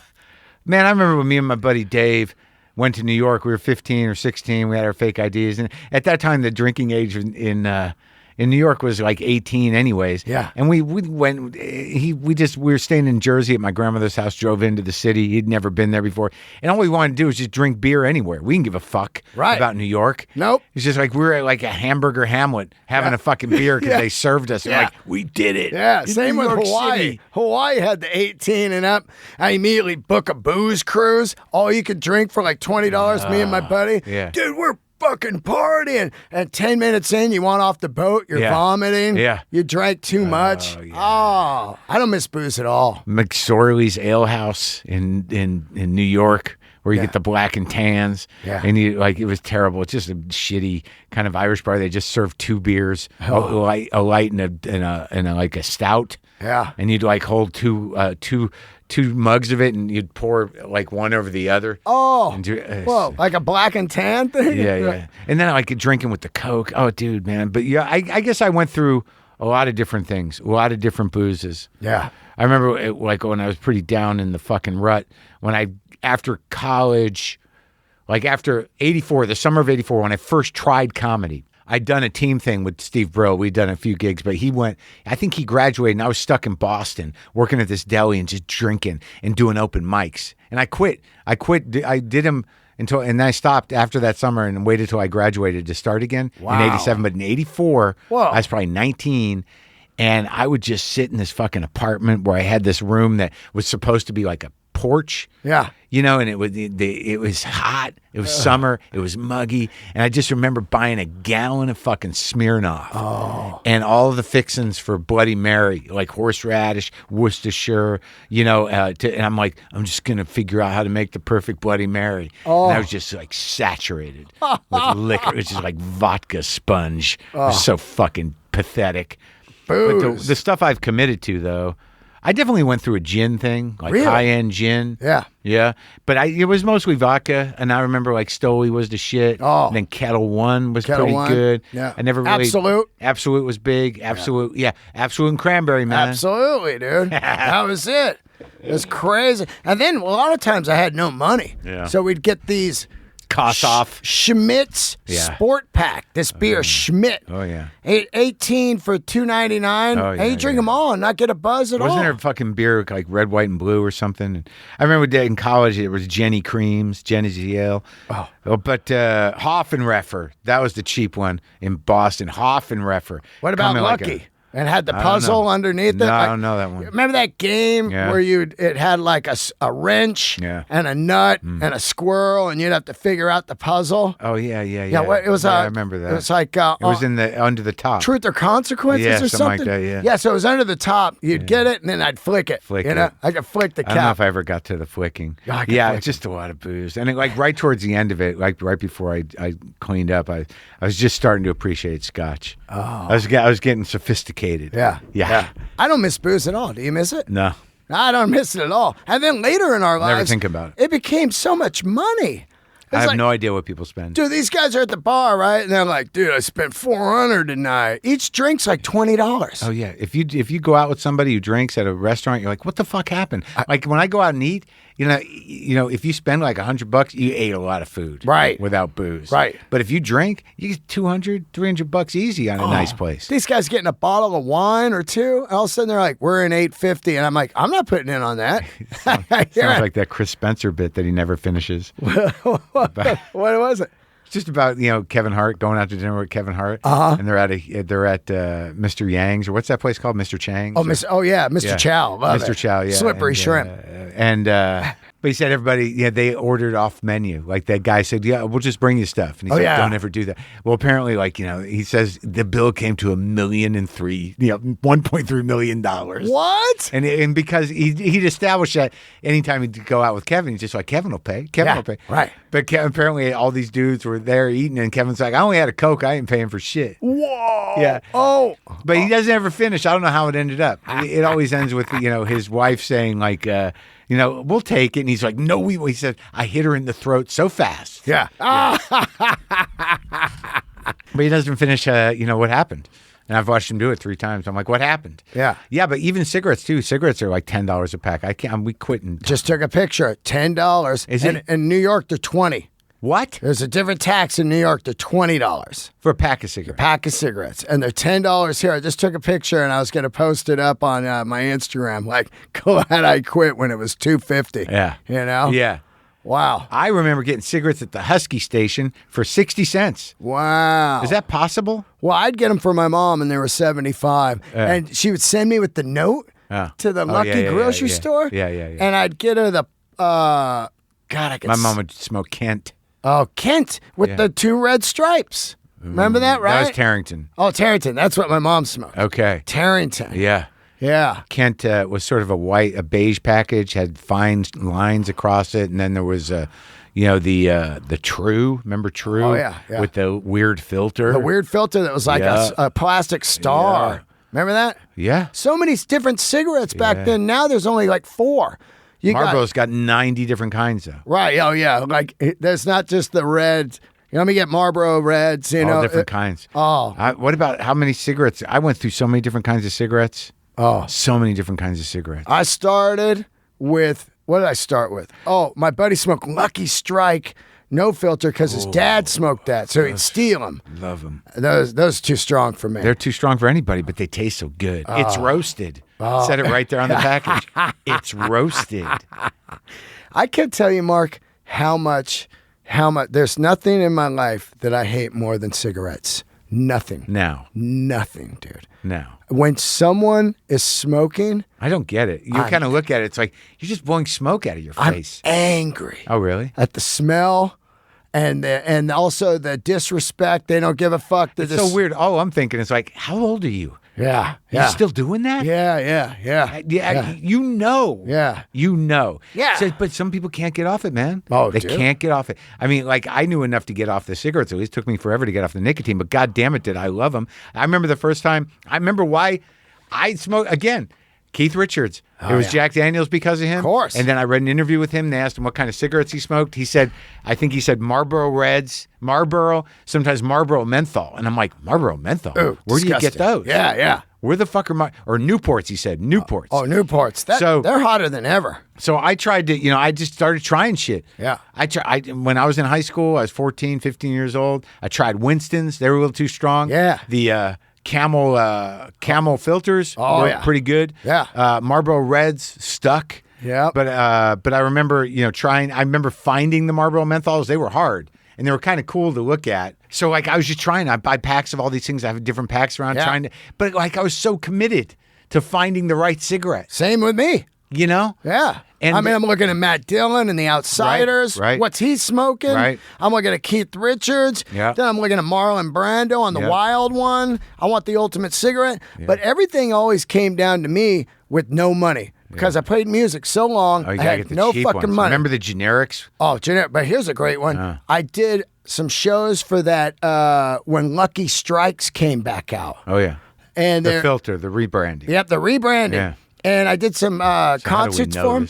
man, I remember when me and my buddy Dave went to New York. We were 15 or 16. We had our fake IDs. And at that time, the drinking age in New York was like 18 anyways. Yeah. And we went, we were staying in Jersey at my grandmother's house, drove into the city. He'd never been there before. And all we wanted to do was just drink beer anywhere. We didn't give a fuck about New York. Nope. It's just like we were at like a hamburger Hamlet having a fucking beer because they served us. We're like, we did it. Yeah, in same New with York Hawaii. City. Hawaii had the 18 and up. I immediately book a booze cruise. All you could drink for like $20, me and my buddy. Yeah. Dude, we're fucking partying. And 10 minutes in, you want off the boat, you're vomiting. Yeah. You drank too much. Yeah. Oh, I don't miss booze at all. McSorley's Ale House in New York, where you get the black and tans. Yeah. And you it was terrible. It's just a shitty kind of Irish bar. They just served 2 beers, a light and a like a stout. Yeah. And you'd like hold two mugs of it, and you'd pour like one over the other. Oh, and whoa, like a black and tan thing? Yeah. And then like drinking with the Coke. Oh, dude, man. But yeah, I guess I went through a lot of different things, a lot of different boozes. Yeah. I remember when I was pretty down in the fucking rut, after college, like after 84, the summer of 84, when I first tried comedy. I'd done a team thing with Steve Brill. We'd done a few gigs, but I think he graduated, and I was stuck in Boston working at this deli and just drinking and doing open mics. And I quit. I did them and then I stopped after that summer and waited till I graduated to start again in 87. But in 84, I was probably 19. And I would just sit in this fucking apartment where I had this room that was supposed to be like a porch. Yeah. And it was hot. It was summer. It was muggy. And I just remember buying a gallon of fucking Smirnoff. Oh. And all of the fixins for Bloody Mary, like horseradish, Worcestershire, and I'm like, I'm just going to figure out how to make the perfect Bloody Mary. Oh. And I was just like saturated with liquor. It was just like vodka sponge. It was so fucking pathetic. Booze. But the stuff I've committed to, though, I definitely went through a gin thing, like Really? high-end gin. Yeah. Yeah. But it was mostly vodka, and I remember like Stoli was the shit. Oh. And then Kettle One was Kettle pretty One. good. Yeah. I never really... Absolute. Absolute was big. Absolute. Yeah. Absolute and Cranberry, man. Absolutely, dude. That was it. It was crazy. And then a lot of times I had no money. Yeah. So we'd get these Kossoff. Schmidt's Sport Pack. This beer, Schmidt. Oh, yeah. 18 for $2.99. Oh, and you drink them all and not get a buzz at all. Wasn't there a fucking beer like red, white, and blue or something? And I remember in college it was Jenny Creams, Jenny's Ale. Oh. But Hoffenreffer, that was the cheap one in Boston. Hoffenreffer. What about Coming Lucky? And had the I don't puzzle know. underneath No, it. I don't know that one. Remember that game Yeah. where it had like a wrench Yeah. and a nut and a squirrel, and you'd have to figure out the puzzle? Oh yeah. Yeah, it was. I remember that. It was like it was in the under the top. Truth or Consequences Yeah, or something something. like that, yeah. Yeah, so it was under the top. You'd get it, and then I'd flick it. Flick you know, it. I could flick the I don't know cap. if I ever got to the flicking. Yeah, I could Yeah, flick just a lot of booze, and like right towards the end of it, like right before I cleaned up, I was just starting to appreciate Scotch. Oh, I was getting sophisticated. Yeah. I don't miss booze at all. Do you miss it? No, I don't miss it at all. And then later in our lives, never think about it. It became so much money. I It's have like, no idea what people spend. dude, these guys are at the bar, right? And they're like, dude, I spent $400 tonight. Each drink's like $20. Oh yeah, if you go out with somebody who drinks at a restaurant, you're like, what the fuck happened? Like when I go out and eat, you know, if you spend like $100, you ate a lot of food, Right. Without booze, Right. But if you drink, you get $200-$300 easy on a nice place. These guys getting a bottle of wine or two, and all of a sudden they're like, we're in $850, and I'm like, I'm not putting in on that. Sounds like that Chris Spencer bit that he never finishes. What was it? It's just about Kevin Hart going out to dinner with Kevin Hart, and they're at Mr. Yang's, or what's that place called, Mr. Chang's? Mr. Chow, love Mr. it. Chow, yeah, Slippery shrimp. But he said everybody, they ordered off menu. Like that guy said, yeah, we'll just bring you stuff. And he said, don't ever do that. Well, apparently, he says the bill came to $1.3 million. What? And because he'd established that anytime he'd go out with Kevin, he's just like, Kevin will pay. Kevin will pay. Right. But apparently all these dudes were there eating, and Kevin's like, I only had a Coke. I ain't paying for shit. Whoa. Yeah. Oh. But he doesn't ever finish. I don't know how it ended up. It always ends with, his wife saying like, we'll take it. And he's like, no, we will. He said, I hit her in the throat so fast. Yeah. But he doesn't finish, what happened. And I've watched him do it 3 times. I'm like, what happened? Yeah. Yeah, but even cigarettes, too. Cigarettes are like $10 a pack. We quitting. Just took a picture. $10. Is it? In New York, they're $20. What? There's a different tax in New York. They're $20. For a pack of cigarettes. Pack of cigarettes, and they're $10 here. I just took a picture, and I was going to post it up on my Instagram. Like, glad I quit when it was $2.50. Yeah. You know? Yeah. Wow. I remember getting cigarettes at the Husky station for 60 cents. Wow. Is that possible? Well, I'd get them for my mom, and they were 75, and she would send me with the note to the Lucky grocery store. Yeah. And I'd get her the God. I could. My mom would smoke Kent. Oh, Kent with the 2 red stripes. Remember that, right? That was Tarrington. Oh, Tarrington. That's what my mom smoked. Okay. Tarrington. Yeah. Yeah. Kent was sort of a beige package, had fine lines across it, and then there was the True. Remember True? Oh, yeah. With the weird filter. The weird filter that was like a plastic star. Yeah. Remember that? Yeah. So many different cigarettes back then. Now there's only like 4. Marlboro's got 90 different kinds, though. Right. Oh, yeah. Like, there's not just the red. Let me get Marlboro Reds, All different kinds. What about how many cigarettes? I went through so many different kinds of cigarettes. Oh. So many different kinds of cigarettes. I started with, what did I start with? Oh, my buddy smoked Lucky Strike, no filter, because his dad smoked that, so he'd steal them. Love them. Those are too strong for me. They're too strong for anybody, but they taste so good. It's roasted. Said it right there on the package. It's roasted. I can't tell you, Mark, how much, there's nothing in my life that I hate more than cigarettes. Nothing. Now. Nothing, dude. Now. When someone is smoking, I don't get it. You kind of look at it, it's like you're just blowing smoke out of your face. I'm angry. Oh, really? At the smell and also the disrespect. They don't give a fuck. It's so weird. All I'm thinking is like, how old are you? Yeah. You're still doing that? Yeah. You know. Yeah. You know. Yeah. So, but some people can't get off it, man. Oh, they dude. can't get off it. I mean, like, I knew enough to get off the cigarettes. At least it took me forever to get off the nicotine, but God damn it, did I love them. I remember the first time, I remember why I smoked, again, Keith Richards. It was Jack Daniels because of him. Of course. And then I read an interview with him. They asked him what kind of cigarettes he smoked. He said, I think he said Marlboro Reds, Marlboro, sometimes Marlboro Menthol. And I'm like, Marlboro Menthol? Ooh, Where do you get those? Yeah. Where the fuck are or Newports, he said. Newports. Oh, Newports. They're hotter than ever. So I tried to, I just started trying shit. Yeah. When I was in high school, I was 14, 15 years old. I tried Winston's. They were a little too strong. Yeah. The Camel filters were pretty good. Yeah. Marlboro Reds stuck. Yeah. But I remember, trying. I remember finding the Marlboro Menthols. They were hard. and they were kind of cool to look at. So like I was just trying. I buy packs of all these things. I have different packs around trying to. But like I was so committed to finding the right cigarette. Same with me. You know? Yeah. And I'm looking at Matt Dillon and the Outsiders. Right. What's he smoking? Right. I'm looking at Keith Richards. Yeah. Then I'm looking at Marlon Brando on the Wild One. I want the ultimate cigarette. Yeah. But everything always came down to me with no money. Because I played music so long, I had no fucking money. Remember the generics? Oh, generic. But here's a great one. I did some shows for that when Lucky Strikes came back out. Oh, yeah. And the filter, the rebranding. Yep, the rebranding. Yeah. And I did some concerts for them.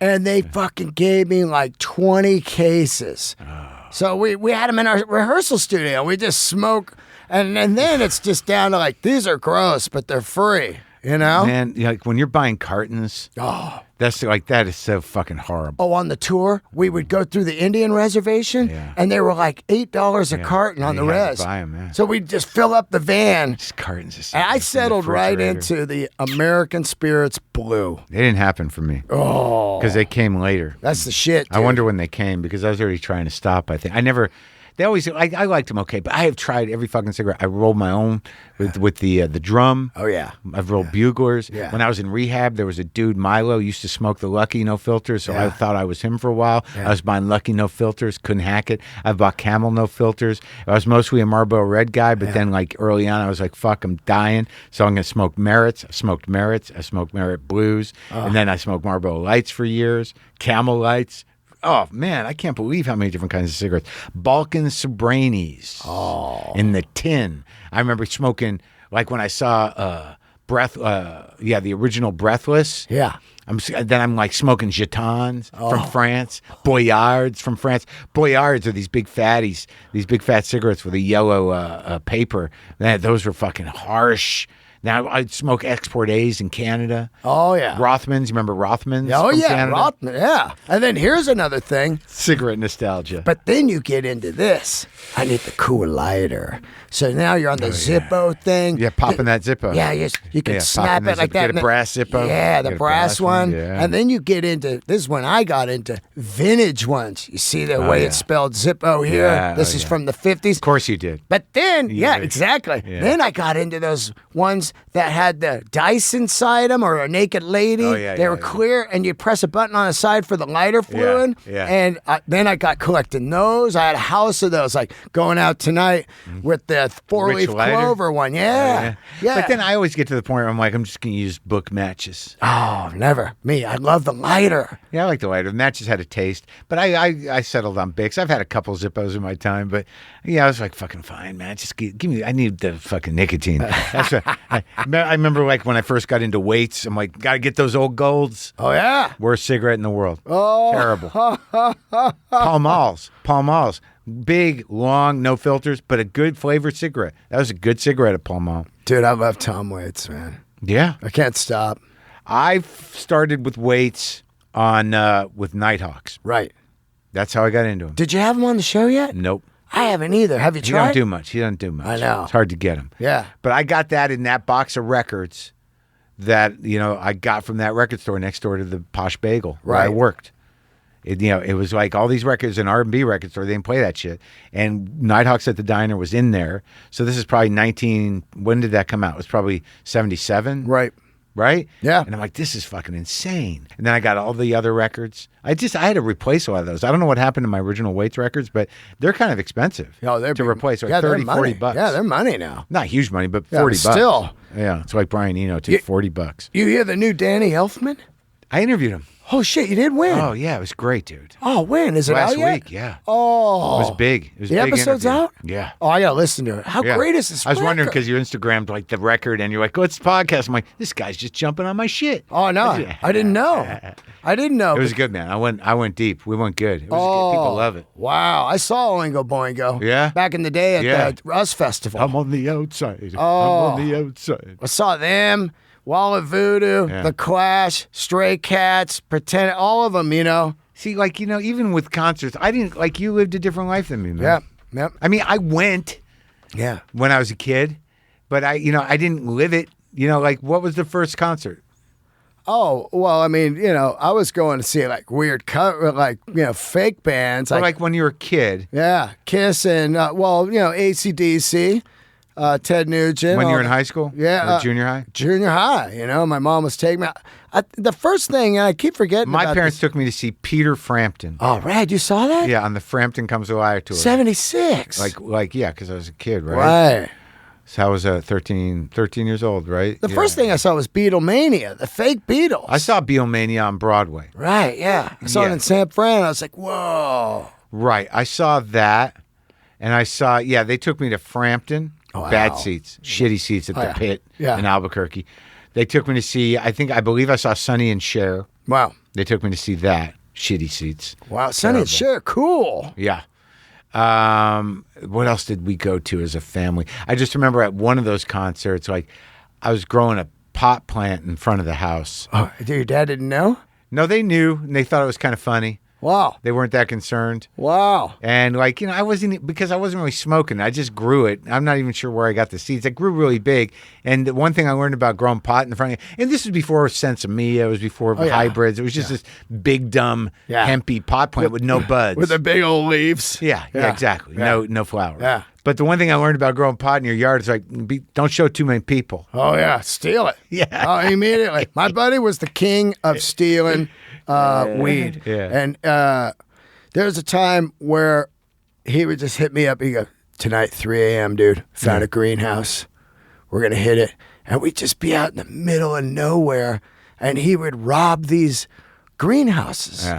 And they fucking gave me like 20 cases. Oh. So we had them in our rehearsal studio. We just smoke. And then it's just down to like, these are gross, but they're free. You know? Man, like when you're buying cartons, that's like, that is so fucking horrible. Oh, on the tour, we would go through the Indian reservation, and they were like $8 a carton on the res. Buy 'em, man. So we'd just fill up the van. Just cartons of and I settled right into the American Spirits Blue. They didn't happen for me. Oh. Because they came later. That's the shit, dude. I wonder when they came, because I was already trying to stop, I think. They always, I liked them okay, but I have tried every fucking cigarette. I rolled my own with the drum. Oh, yeah. I've rolled buglers. Yeah. When I was in rehab, there was a dude, Milo, used to smoke the Lucky No Filters, so I thought I was him for a while. Yeah. I was buying Lucky No Filters, couldn't hack it. I bought Camel No Filters. I was mostly a Marlboro Red guy, but then like early on, I was like, fuck, I'm dying, so I'm going to smoke Merits. I smoked Merits. I smoked Merit Blues. And then I smoked Marlboro Lights for years, Camel Lights. Oh, man, I can't believe how many different kinds of cigarettes. Balkan Sobranis in the tin. I remember smoking, like when I saw the original Breathless. Yeah. Then I'm like smoking Gitans from France, Boyards from France. Boyards are these big fatties, these big fat cigarettes with a yellow paper. Man, those were fucking harsh. Now, I'd smoke Export A's in Canada. Oh, yeah. Rothmans. You remember Rothmans Oh, from yeah. Canada? Rothman, yeah. And then here's another thing. Cigarette nostalgia. But then you get into this. I need the cool lighter. So now you're on the Zippo thing. Yeah, popping that Zippo. Yeah, you can snap it like that. Get a brass Zippo. Yeah, the brass one. Yeah. And then you get into, this is when I got into vintage ones. You see the way it's spelled Zippo here? Yeah, This is from the 50s. Of course you did. But then, exactly. Yeah. Then I got into those ones that had the dice inside them or a naked lady. Oh, yeah, they were clear, and you press a button on the side for the lighter fluid. Yeah. And then I got collecting those. I had a house of those, like going out tonight with the four-leaf clover one. Yeah. But then I always get to the point where I'm like, I'm just going to use book matches. Oh, never. Me, I love the lighter. Yeah, I like the lighter. Matches had a taste. But I settled on Bics. I've had a couple Zippos in my time, but yeah, I was like, fucking fine, man. Just give me, I need the fucking nicotine. That's what, I remember like when I first got into weights, I'm like, got to get those old golds. Oh, yeah. Worst cigarette in the world. Oh. Terrible. Pall Malls. Big, long, no filters, but a good flavored cigarette. That was a good cigarette at Pall Mall. Dude, I love Tom Waits, man. Yeah. I can't stop. I started with Waits on with Nighthawks. Right. That's how I got into him. Did you have him on the show yet? Nope. I haven't either. Have you tried? He don't do much. I know. It's hard to get him. Yeah. But I got that in that box of records that, I got from that record store next door to the Posh Bagel where I worked. It was like all these records in R&B record store. They didn't play that shit. And Nighthawks at the Diner was in there. So this is probably when did that come out? It was probably 77. Right? Yeah. And I'm like, this is fucking insane. And then I got all the other records. I had to replace a lot of those. I don't know what happened to my original Waits records, but they're kind of expensive to replace. Like 30, 40 bucks. Yeah, they're money now. Not huge money, but 40 bucks. Still. Yeah, it's like Brian Eno, too, 40 bucks. You hear the new Danny Elfman? I interviewed him. Oh, shit, you did win. Oh, yeah, it was great, dude. Oh, when? Is it Last out yet? week, yeah. Oh. It was big. It was the a big episode's interview. out? Yeah. Oh, I got to listen to it. How great is this I was wondering record? because you Instagrammed like the record and you're like, what's the podcast? I'm like, this guy's just jumping on my shit. Oh, no. I didn't know. I didn't know. It was good, man. I went deep. We went good. It was good. People love it. Wow. I saw Oingo Boingo. Yeah? Back in the day at the Us Festival. I'm on the outside. Oh. I'm on the outside. I saw them, Wallet Voodoo, The Clash, Stray Cats, Pretend, all of them, See, like, even with concerts, I didn't, like, you lived a different life than me, man. Yep. I mean, I went when I was a kid, but I didn't live it. Like, what was the first concert? Oh, well, I mean, I was going to see like weird fake bands. Or like when you were a kid, Yeah, Kiss and, AC/DC, Ted Nugent. when you all were in that. high school? Yeah. Or junior high? Junior high, my mom was taking me out. The first thing, and I keep forgetting My about parents this. took me to see Peter Frampton. Oh, Rad, you saw that? Yeah, on the Frampton Comes Alive tour. 76. Yeah, because I was a kid, right? Right. So I was 13 years old, right? The first thing I saw was Beatlemania, the fake Beatles. I saw Beatlemania on Broadway. Right, yeah. I saw it Yeah. in San Fran. I was like, whoa. Right. I saw that, and they took me to Frampton. Wow. Bad seats, shitty seats at the yeah. Pit Yeah. in Albuquerque. They took me to see, I believe I saw Sonny and Cher. Wow. They took me to see that. Shitty seats. Wow, Sonny and Cher, cool. Yeah. What else did we go to as a family? I just remember at one of those concerts, like I was growing a pot plant in front of the house. Oh, your dad didn't know? No, they knew, and they thought it was kind of funny. Wow. They weren't that concerned. Wow. And I wasn't really smoking. I just grew it. I'm not even sure where I got the seeds. It grew really big. And the one thing I learned about growing pot in the front, and this was before Sensimilla, it was before yeah. hybrids. It was just this big, dumb, hempy pot plant with no buds. With the big old leaves. Yeah, exactly. Yeah. No flowers. Yeah. But the one thing I learned about growing pot in your yard is like, don't show too many people. Oh, yeah. Steal it. Yeah. Oh, immediately. My buddy was the king of stealing weed. Yeah. And there was a time where he would just hit me up. He'd go, tonight, 3 a.m., dude, found a greenhouse. We're going to hit it. And we'd just be out in the middle of nowhere. And he would rob these greenhouses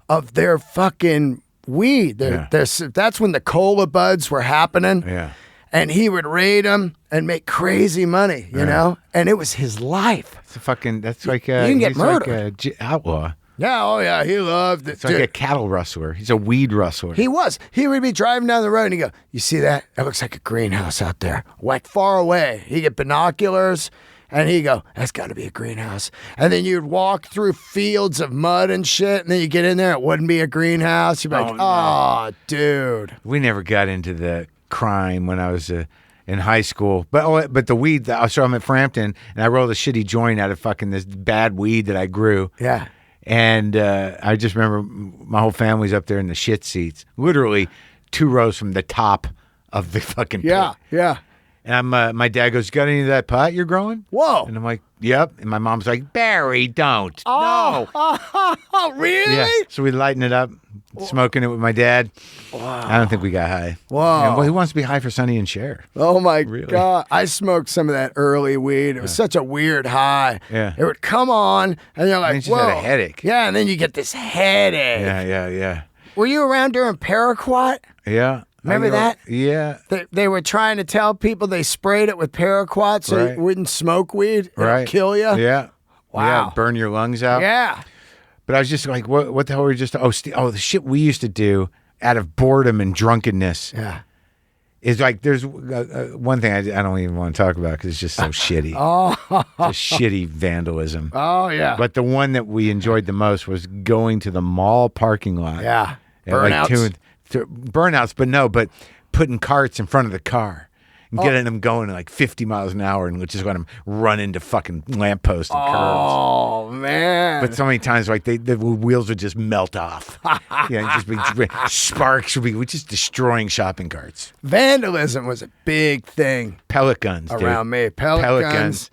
of their fucking weed. That's when the cola buds were happening. Yeah. And he would raid them and make crazy money, you know? And it was his life. That's like you can get he's murdered. like a outlaw. Yeah, oh yeah, he loved it. It's like a cattle rustler. He's a weed rustler. He was. He would be driving down the road and he'd go, you see that? That looks like a greenhouse out there. Like far away. He'd get binoculars and he'd go, that's got to be a greenhouse. And then you'd walk through fields of mud and shit and then you get in there, it wouldn't be a greenhouse. You'd be like, oh, dude. We never got into the crime when I was in high school. But the weed, so I'm at Frampton and I rolled a shitty joint out of fucking this bad weed that I grew. Yeah. And I just remember my whole family's up there in the shit seats, literally 2 rows from the top of the fucking pit. Yeah. And my dad goes, "Got any of that pot you're growing?" Whoa. And I'm like, "Yep." And my mom's like, "Barry, don't. No." Oh, really? Yeah. So we lighten it up, smoking it with my dad. Wow. I don't think we got high. Wow. And, well, he wants to be high for Sonny and Cher. Oh my God. I smoked some of that early weed. It was such a weird high. Yeah. It would come on and you're like, And you just whoa. had a headache. Yeah, and then you get this headache. Yeah. Were you around during Paraquat? Yeah. Remember that? Yeah. They were trying to tell people they sprayed it with Paraquat so Right. you wouldn't smoke weed. It Right. would kill you. Yeah. Wow. Yeah, burn your lungs out. Yeah. But I was just like, what the hell were we just, the shit we used to do out of boredom and drunkenness Yeah. is like, there's one thing I don't even want to talk about because it's just so shitty. Just shitty vandalism. Oh, yeah. But the one that we enjoyed the most was going to the mall parking lot. Yeah. And Burnouts. Burnouts, but putting carts in front of the car. And getting them going at like 50 miles an hour and just let them run into fucking lampposts and curbs. Oh, man. But so many times, like the wheels would just melt off. Yeah, sparks would be just destroying shopping carts. Vandalism was a big thing Pellet guns, dude. around me. Pellet guns.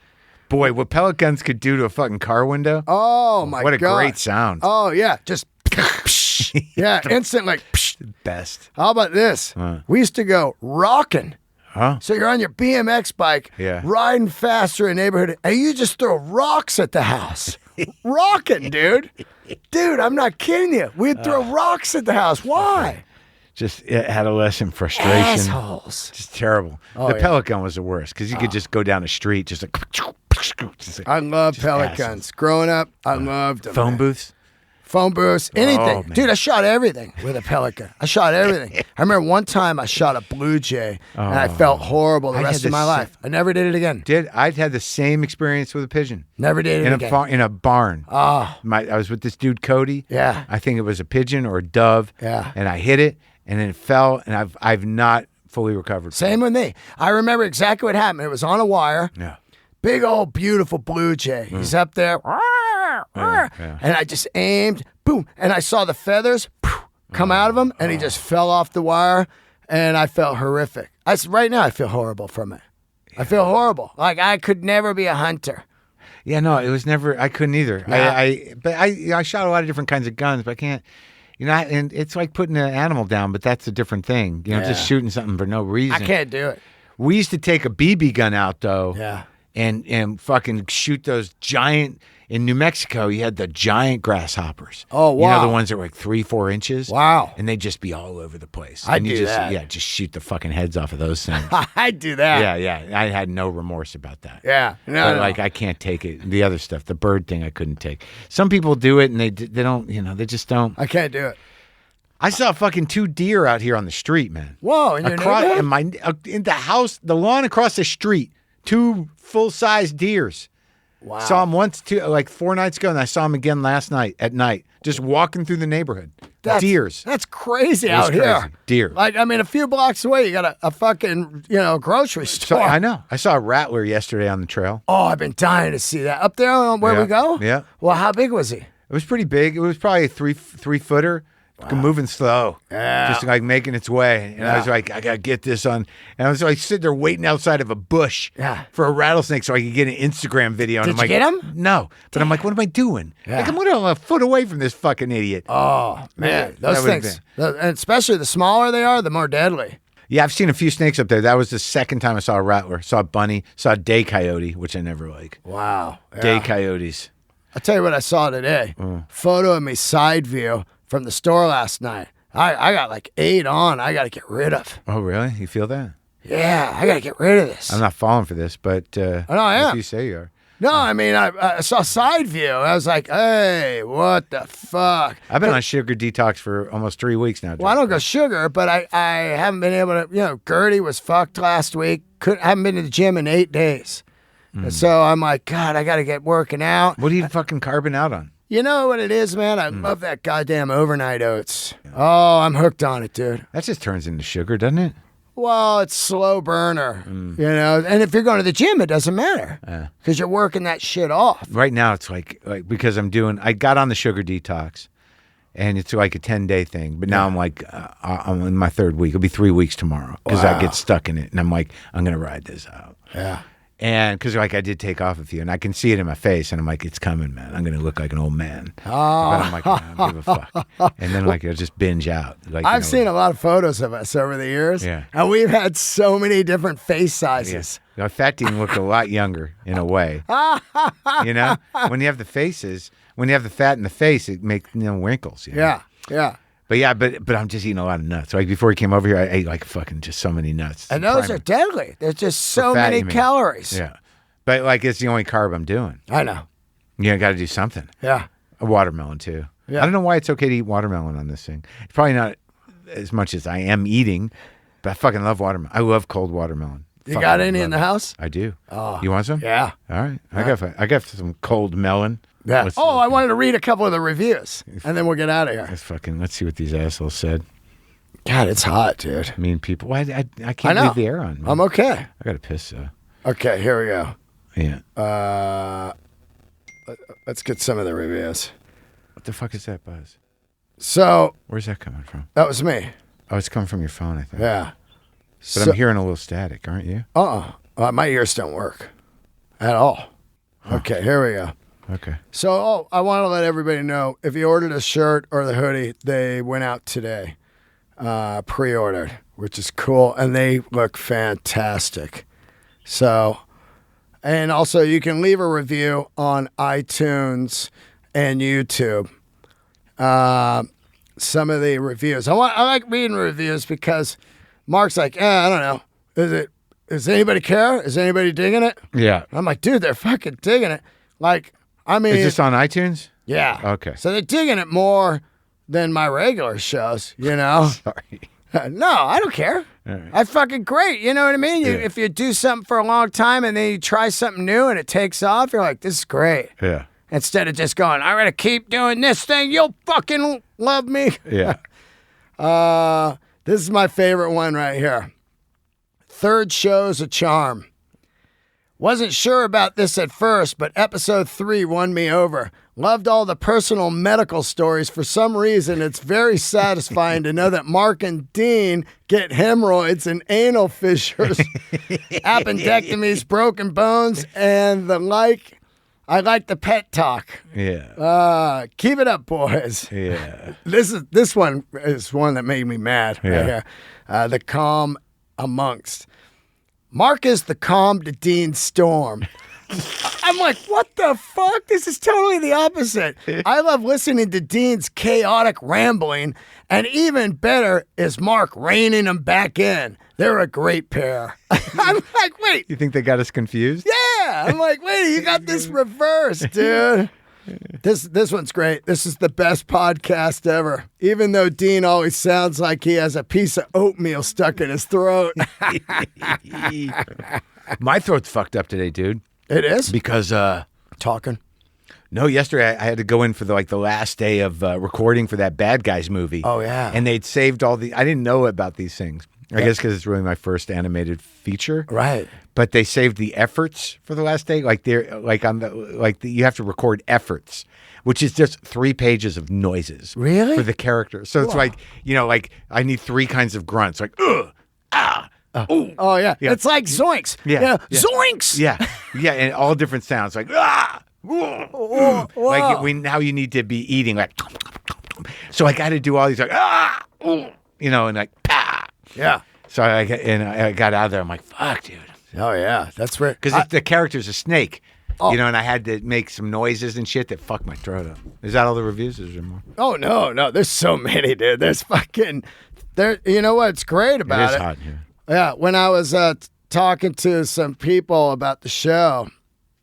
Boy, what pellet guns could do to a fucking car window. Oh, my God. What a great sound. Oh, yeah. Just, yeah, instant like, Best. how about this? We used to go rocking. Huh? So you're on your BMX bike, Yeah. riding fast through a neighborhood, and you just throw rocks at the house. Rocking, dude. Dude, I'm not kidding you. We'd throw rocks at the house. Why? Just adolescent frustration. Assholes. Just terrible. Oh, the yeah. pellet gun was the worst because you could just go down the street just like. I love pellet assholes. guns. Growing up, I loved them. Phone man. booths. Phone booths, anything. man. Dude, I shot everything with a pellet gun. I shot everything. I remember one time I shot a blue jay, and I felt horrible the I rest had of my the life. I never did it again. I'd had the same experience with a pigeon. Never did it again. In a barn. Oh, I was with this dude Cody. Yeah. I think it was a pigeon or a dove. Yeah. And I hit it, and then it fell, and I've not fully recovered. from same with me. I remember exactly what happened. It was on a wire. it. Yeah. Big old beautiful blue jay. He's up there. yeah. And I just aimed, boom, and I saw the feathers come out of him, and he just fell off the wire, and I felt horrific. Right now, I feel horrible from it. I feel horrible. Like I could never be a hunter. Yeah, no, it was never. I couldn't either. Yeah. But I shot a lot of different kinds of guns, but I can't. And it's like putting an animal down, but that's a different thing. Just shooting something for no reason. I can't do it. We used to take a BB gun out though, Yeah. and fucking shoot those giant. In New Mexico, you had the giant grasshoppers. Oh, wow. You know the ones that were like 3-4 inches. Wow. And they'd just be all over the place. I'd and you do just, that. Yeah, just shoot the fucking heads off of those things. I'd do that. Yeah. I had no remorse about that. Yeah. But like I can't take it. The other stuff, the bird thing, I couldn't take. Some people do it and they don't. They just don't. I can't do it. I saw fucking 2 deer out here on the street, man. Whoa, in your neighborhood? In the house, the lawn across the street, 2 full-size deers. Wow. Saw him once, like 4 nights ago, and I saw him again last night at night, just walking through the neighborhood. Deers. That's crazy out crazy. here. Deer. Like, a few blocks away, you got a fucking, grocery store. So, I know. I saw a rattler yesterday on the trail. Oh, I've been dying to see that. Up there where we go? Yeah. Well, how big was he? It was pretty big. It was probably a three-footer. Moving slow, just like making its way, and I was like, I gotta get this on. And I was like sitting there waiting outside of a bush for a rattlesnake so I could get an Instagram video. And Did I'm like, you get him? No, but I'm like, what am I doing? Like I'm a foot away from this fucking idiot. Oh man, those things, and especially the smaller they are, the more deadly. Yeah, I've seen a few snakes up there. That was the second time I saw a rattler. Saw a bunny. Saw a day coyote, which I never like. Wow, Day coyotes. I'll tell you what I saw today. Photo of me side view from the store last night. I got like 8 on. I got to get rid of. Oh, really? You feel that? Yeah, I got to get rid of this. I'm not falling for this, but I am. if you say you are. No, I saw side view. I was like, hey, what the fuck? I've been on sugar detox for almost 3 weeks now. Well, I don't go sugar, but I haven't been able to, Gertie was fucked last week. Haven't been to the gym in 8 days. So I'm like, God, I got to get working out. What are you fucking carbon out on? You know what it is, man? I love that goddamn overnight oats. Oh, I'm hooked on it, dude. That just turns into sugar, doesn't it? Well, it's slow burner, and if you're going to the gym, it doesn't matter because you're working that shit off. Right now, it's like because I got on the sugar detox, and it's like a 10-day thing. But now I'm like, I'm in my 3rd week. It'll be 3 weeks tomorrow because I get stuck in it, and I'm like, I'm gonna ride this out. Yeah. And because I did take off a few, and I can see it in my face, and I'm like, it's coming, man. I'm gonna look like an old man. Oh. But I'm like, I don't give a fuck. And then I'll just binge out. Like I've seen a lot of photos of us over the years, and we've had so many different face sizes. Yeah. Fat Dean looked a lot younger in a way. When you have the faces, when you have the fat in the face, it makes wrinkles. Yeah. But I'm just eating a lot of nuts. Like before he came over here, I ate like fucking just so many nuts. And those are deadly. There's just so many calories. Yeah. But like it's the only carb I'm doing. I know. You got to do something. Yeah. A watermelon too. Yeah. I don't know why it's okay to eat watermelon on this thing. It's probably not as much as I am eating, but I fucking love watermelon. I love cold watermelon. You got any in the house? I do. Oh. You want some? Yeah. All right. I got some cold melon. Yeah. I wanted to read a couple of the reviews, and then we'll get out of here. Let's see what these assholes said. God, it's hot, dude. Mean people. I can't leave the air on. Man. I'm okay. I got to piss, though. Okay, here we go. Yeah. Let's get some of the reviews. What the fuck is that buzz? So. Where's that coming from? That was me. Oh, it's coming from your phone, I think. Yeah. But I'm hearing a little static, aren't you? My ears don't work at all. Huh. Okay, here we go. Okay. So, I want to let everybody know, if you ordered a shirt or the hoodie, they went out today, pre-ordered, which is cool, and they look fantastic. So, and also you can leave a review on iTunes and YouTube. Some of the reviews. I like reading reviews because Mark's like, I don't know. Does anybody care? Is anybody digging it? Yeah. I'm like, dude, they're fucking digging it. Like, I mean, is this on iTunes? Yeah. Okay. So they're digging it more than my regular shows, Sorry. No, I don't care. Right. That's fucking great. You know what I mean? If you do something for a long time and then you try something new and it takes off, you're like, this is great. Yeah. Instead of just going, I'm going to keep doing this thing. You'll fucking love me. Yeah. This is my favorite one right here. Third show's a charm. Wasn't sure about this at first, but episode 3 won me over. Loved all the personal medical stories. For some reason, it's very satisfying to know that Mark and Dean get hemorrhoids and anal fissures, appendectomies, broken bones, and the like. I like the pet talk. Yeah. Keep it up, boys. Yeah. This one is one that made me mad. Yeah. Right here. The calm amongst. Mark is the calm to Dean's storm. I'm like, what the fuck? This is totally the opposite. I love listening to Dean's chaotic rambling, and even better is Mark reining him back in. They're a great pair. I'm like, wait. You think they got us confused? Yeah. I'm like, wait, you got this reversed, dude. This one's great. This is the best podcast ever. Even though Dean always sounds like he has a piece of oatmeal stuck in his throat. My throat's fucked up today, dude. It is? Because Talking. no, yesterday I had to go in for the last day of recording for that Bad Guys movie. Oh, yeah. And they'd saved all the. I didn't know about these things. I guess because it's really my first animated feature. Right. But they saved the efforts for the last day. You have to record efforts, which is just 3 pages of noises. Really? For the characters. So it's I need 3 kinds of grunts, like ooh. Oh, yeah. Yeah. It's like zoinks. Yeah. Yeah. Zoinks. Yeah, yeah, and all different sounds, like Whoa. like now you need to be eating like. So I got to do all these like and like pa. Yeah. So I got out of there. I'm like, fuck, dude, Oh, yeah. That's where. because the character's a snake, and I had to make some noises and shit that fucked my throat up. Is that all the reviews? Is there more? Oh, no. There's so many, dude. There's fucking. You know what's great about It it? is hot here. Yeah. When I was talking to some people about the show,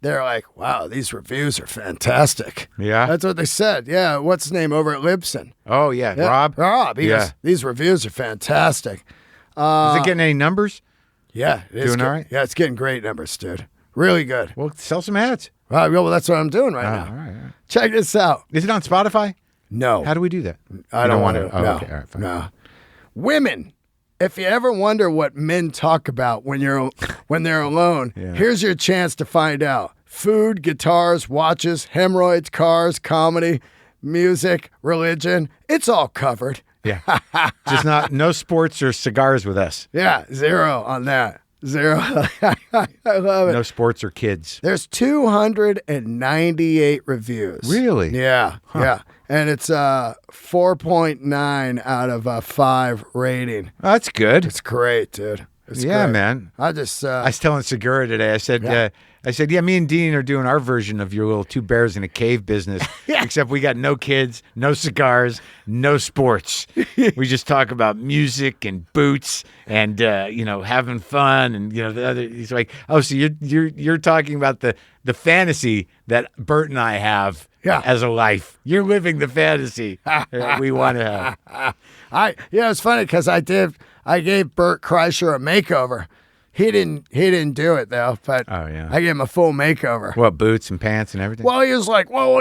they're like, wow, these reviews are fantastic. Yeah? That's what they said. Yeah. What's his name over at Libsyn? Oh yeah, Yeah, Rob. Rob. He Yeah. goes, these reviews are fantastic. Is it getting any numbers? Yeah. It is Doing good. all right? Yeah. It's getting great numbers, dude. Really good. Well, sell some ads. Well, that's what I'm doing right now. All right. Check this out. Is it on Spotify? No. How do we do that? I You don't want to. to. Oh, No. okay. All right. Fine. No. Women, if you ever wonder what men talk about when they're alone, Yeah. here's your chance to find out. Food, guitars, watches, hemorrhoids, cars, comedy, music, religion. It's all covered. Yeah. Just no sports or cigars with us. Yeah, 0 on that. 0. I love it. No sports or kids. There's 298 reviews. Really? Yeah, yeah. And it's 4.9 out of 5 rating. Oh, that's good. It's great, dude. It's Yeah, great. man. I just I was telling Segura today. I said, yeah, me and Dean are doing our version of your little 2 bears in a cave business. Yeah. Except we got no kids, no cigars, no sports. We just talk about music and boots and having fun and the other. He's like, oh, so you're talking about the fantasy that Bert and I have. Yeah. As a life, you're living the fantasy that we want to have. It's funny because I gave Bert Kreischer a makeover. He didn't do it though, but Oh, yeah. I gave him a full makeover. What, boots and pants and everything? Well, he was like, well,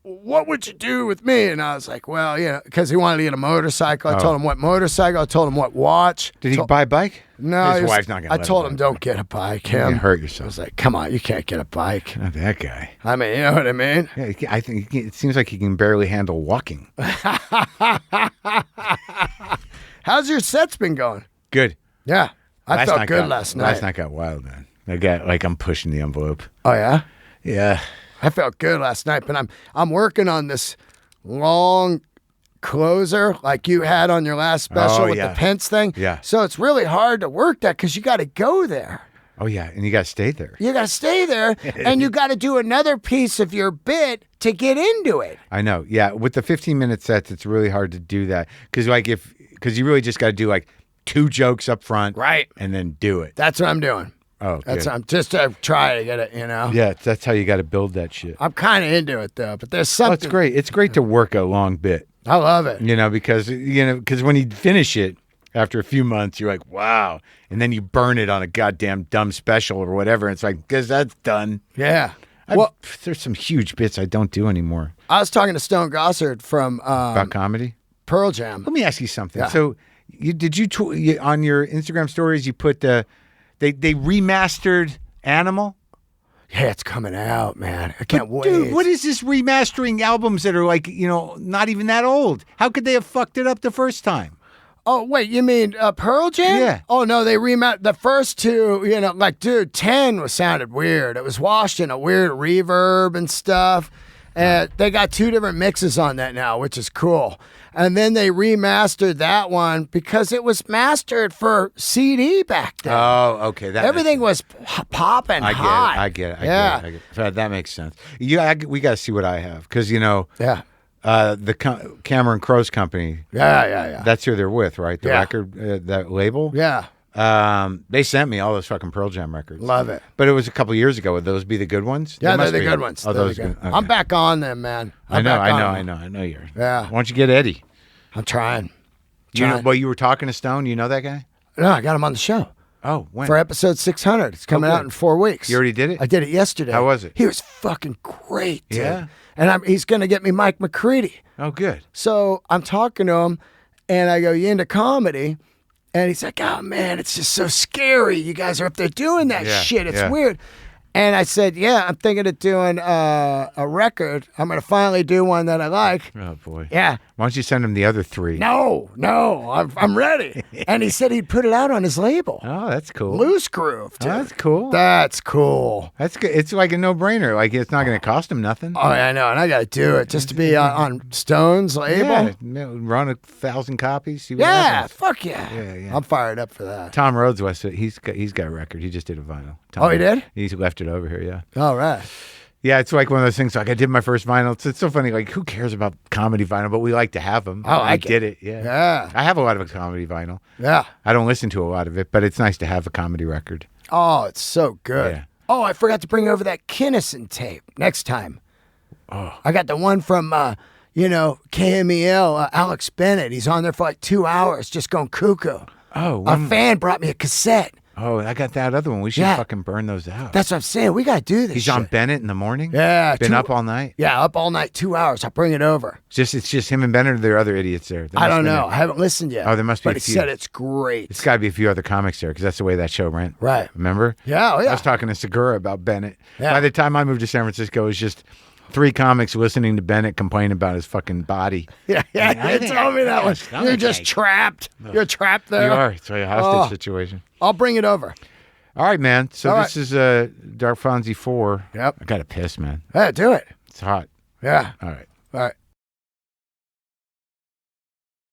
what would you do with me? And I was like, well, because he wanted to get a motorcycle. I told him what motorcycle. I told him what watch. Did he buy a bike? No, His wife's not going to I let told him him, don't get a bike. You're Him. gonna hurt I yourself. was like, come on, you can't get a bike. Not that guy. I mean, you know what I mean? Yeah, I think it seems like he can barely handle walking. How's your sets been going? Good. Yeah, I felt good last last night. Last night got wild, man. I got I'm pushing the envelope. Oh yeah, Yeah. I felt good last night, but I'm working on this long closer like you had on your last special with yeah. the Pence thing. Yeah. So it's really hard to work that because you got to go there. Oh yeah, and you got to stay there. You got to stay there, and you got to do another piece of your bit to get into it. I know. Yeah, with the 15-minute sets, it's really hard to do that because you really just got to do like 2 jokes up front, Right. and then do it. That's what I'm doing. Oh, That's good. I'm just to try to get it. Yeah, that's how you got to build that shit. I'm kind of into it though, but there's Oh, something. it's great. It's great to work a long bit. I love it. Because when you finish it after a few months, you're like, wow. And then you burn it on a goddamn dumb special or whatever. And it's like, because that's done. Yeah. Well, there's some huge bits I don't do anymore. I was talking to Stone Gossard from About comedy? Pearl Jam. Let me ask you something. Yeah. So, on your Instagram stories, you put they remastered Animal? Yeah, it's coming out, man. I can't wait. Dude, what is this remastering albums that are like, not even that old? How could they have fucked it up the first time? Oh, wait, you mean Pearl Jam? Yeah. Oh, no, they the first two, like, dude, 10 sounded weird. It was washed in a weird reverb and stuff. And they got 2 different mixes on that now, which is cool. And then they remastered that one because it was mastered for CD back then. Oh, okay. Everything was popping hot. I get it. Yeah. I get it. That makes sense. We got to see what I have because, Yeah. The Cameron Crowe's company. Yeah. That's who they're with, right? The Yeah. record, that label. Yeah. They sent me all those fucking Pearl Jam records. Love it. But it was a couple years ago. Would those be the good ones? Yeah, They they're must the be. good ones. Oh, They're those the good. good. Okay. I'm back on them, man. I know. I'm You're. Yeah. Why don't you get Eddie? I'm trying. You were talking to Stone. You know that guy? No, I got him on the show. Oh, when? For episode 600. It's coming good. out in 4 weeks. You already did it? I did it yesterday. How was it? He was fucking great, dude. Yeah? And he's going to get me Mike McCready. Oh, good. So I'm talking to him, and I go, you into comedy? And he's like, oh, man, it's just so scary. You guys are up there doing that shit. It's weird. And I said, yeah, I'm thinking of doing a record. I'm going to finally do one that I like. Oh, boy. Yeah. Why don't you send him the other 3? No, I'm ready. And he said he'd put it out on his label. Oh, that's cool. Loose Groove, dude. Oh, that's cool. That's cool. That's good. It's like a no-brainer. Like, it's not going to cost him nothing. Oh, I know, and I got to do it just to be on Stone's label. Yeah, run 1,000 copies. See what Yeah, happens. fuck yeah. Yeah. I'm fired up for that. Tom Rhodes was. He's got a record. He just did a vinyl. Tom, Oh, he did? He's left it over here. Yeah. All right. Yeah, it's like one of those things. Like I did my first vinyl. It's so funny. Like who cares about comedy vinyl? But we like to have them. Oh, I did it. Yeah. Yeah. I have a lot of comedy vinyl. Yeah. I don't listen to a lot of it, but it's nice to have a comedy record. Oh, it's so good. Yeah. Oh, I forgot to bring over that Kinnison tape next time. Oh. I got the one from, KMEL, Alex Bennett. He's on there for like 2 hours just going cuckoo. Oh. A fan brought me a cassette. Oh, I got that other one. We should fucking burn those out. That's what I'm saying. We got to do this He's shit. on Bennett in the morning? Yeah. Been up all night? Yeah, up all night, 2 hours. I'll bring it over. It's just him and Bennett, or there are other idiots there? I don't know. I haven't listened yet. Oh, there must be but a few. he said it's great. It's got to be a few other comics there because that's the way that show went. Right. Remember? Yeah, oh, yeah. I was talking to Segura about Bennett. Yeah. By the time I moved to San Francisco, it was just 3 comics listening to Bennett complain about his fucking body. Yeah. You told me that one. You're just trapped. You're trapped there. You are. It's like a hostage situation. I'll bring it over. All right, man. So All this is Dark Fonzie 4. Yep. I got to piss, man. Yeah, do it. It's hot. Yeah. All right. All right.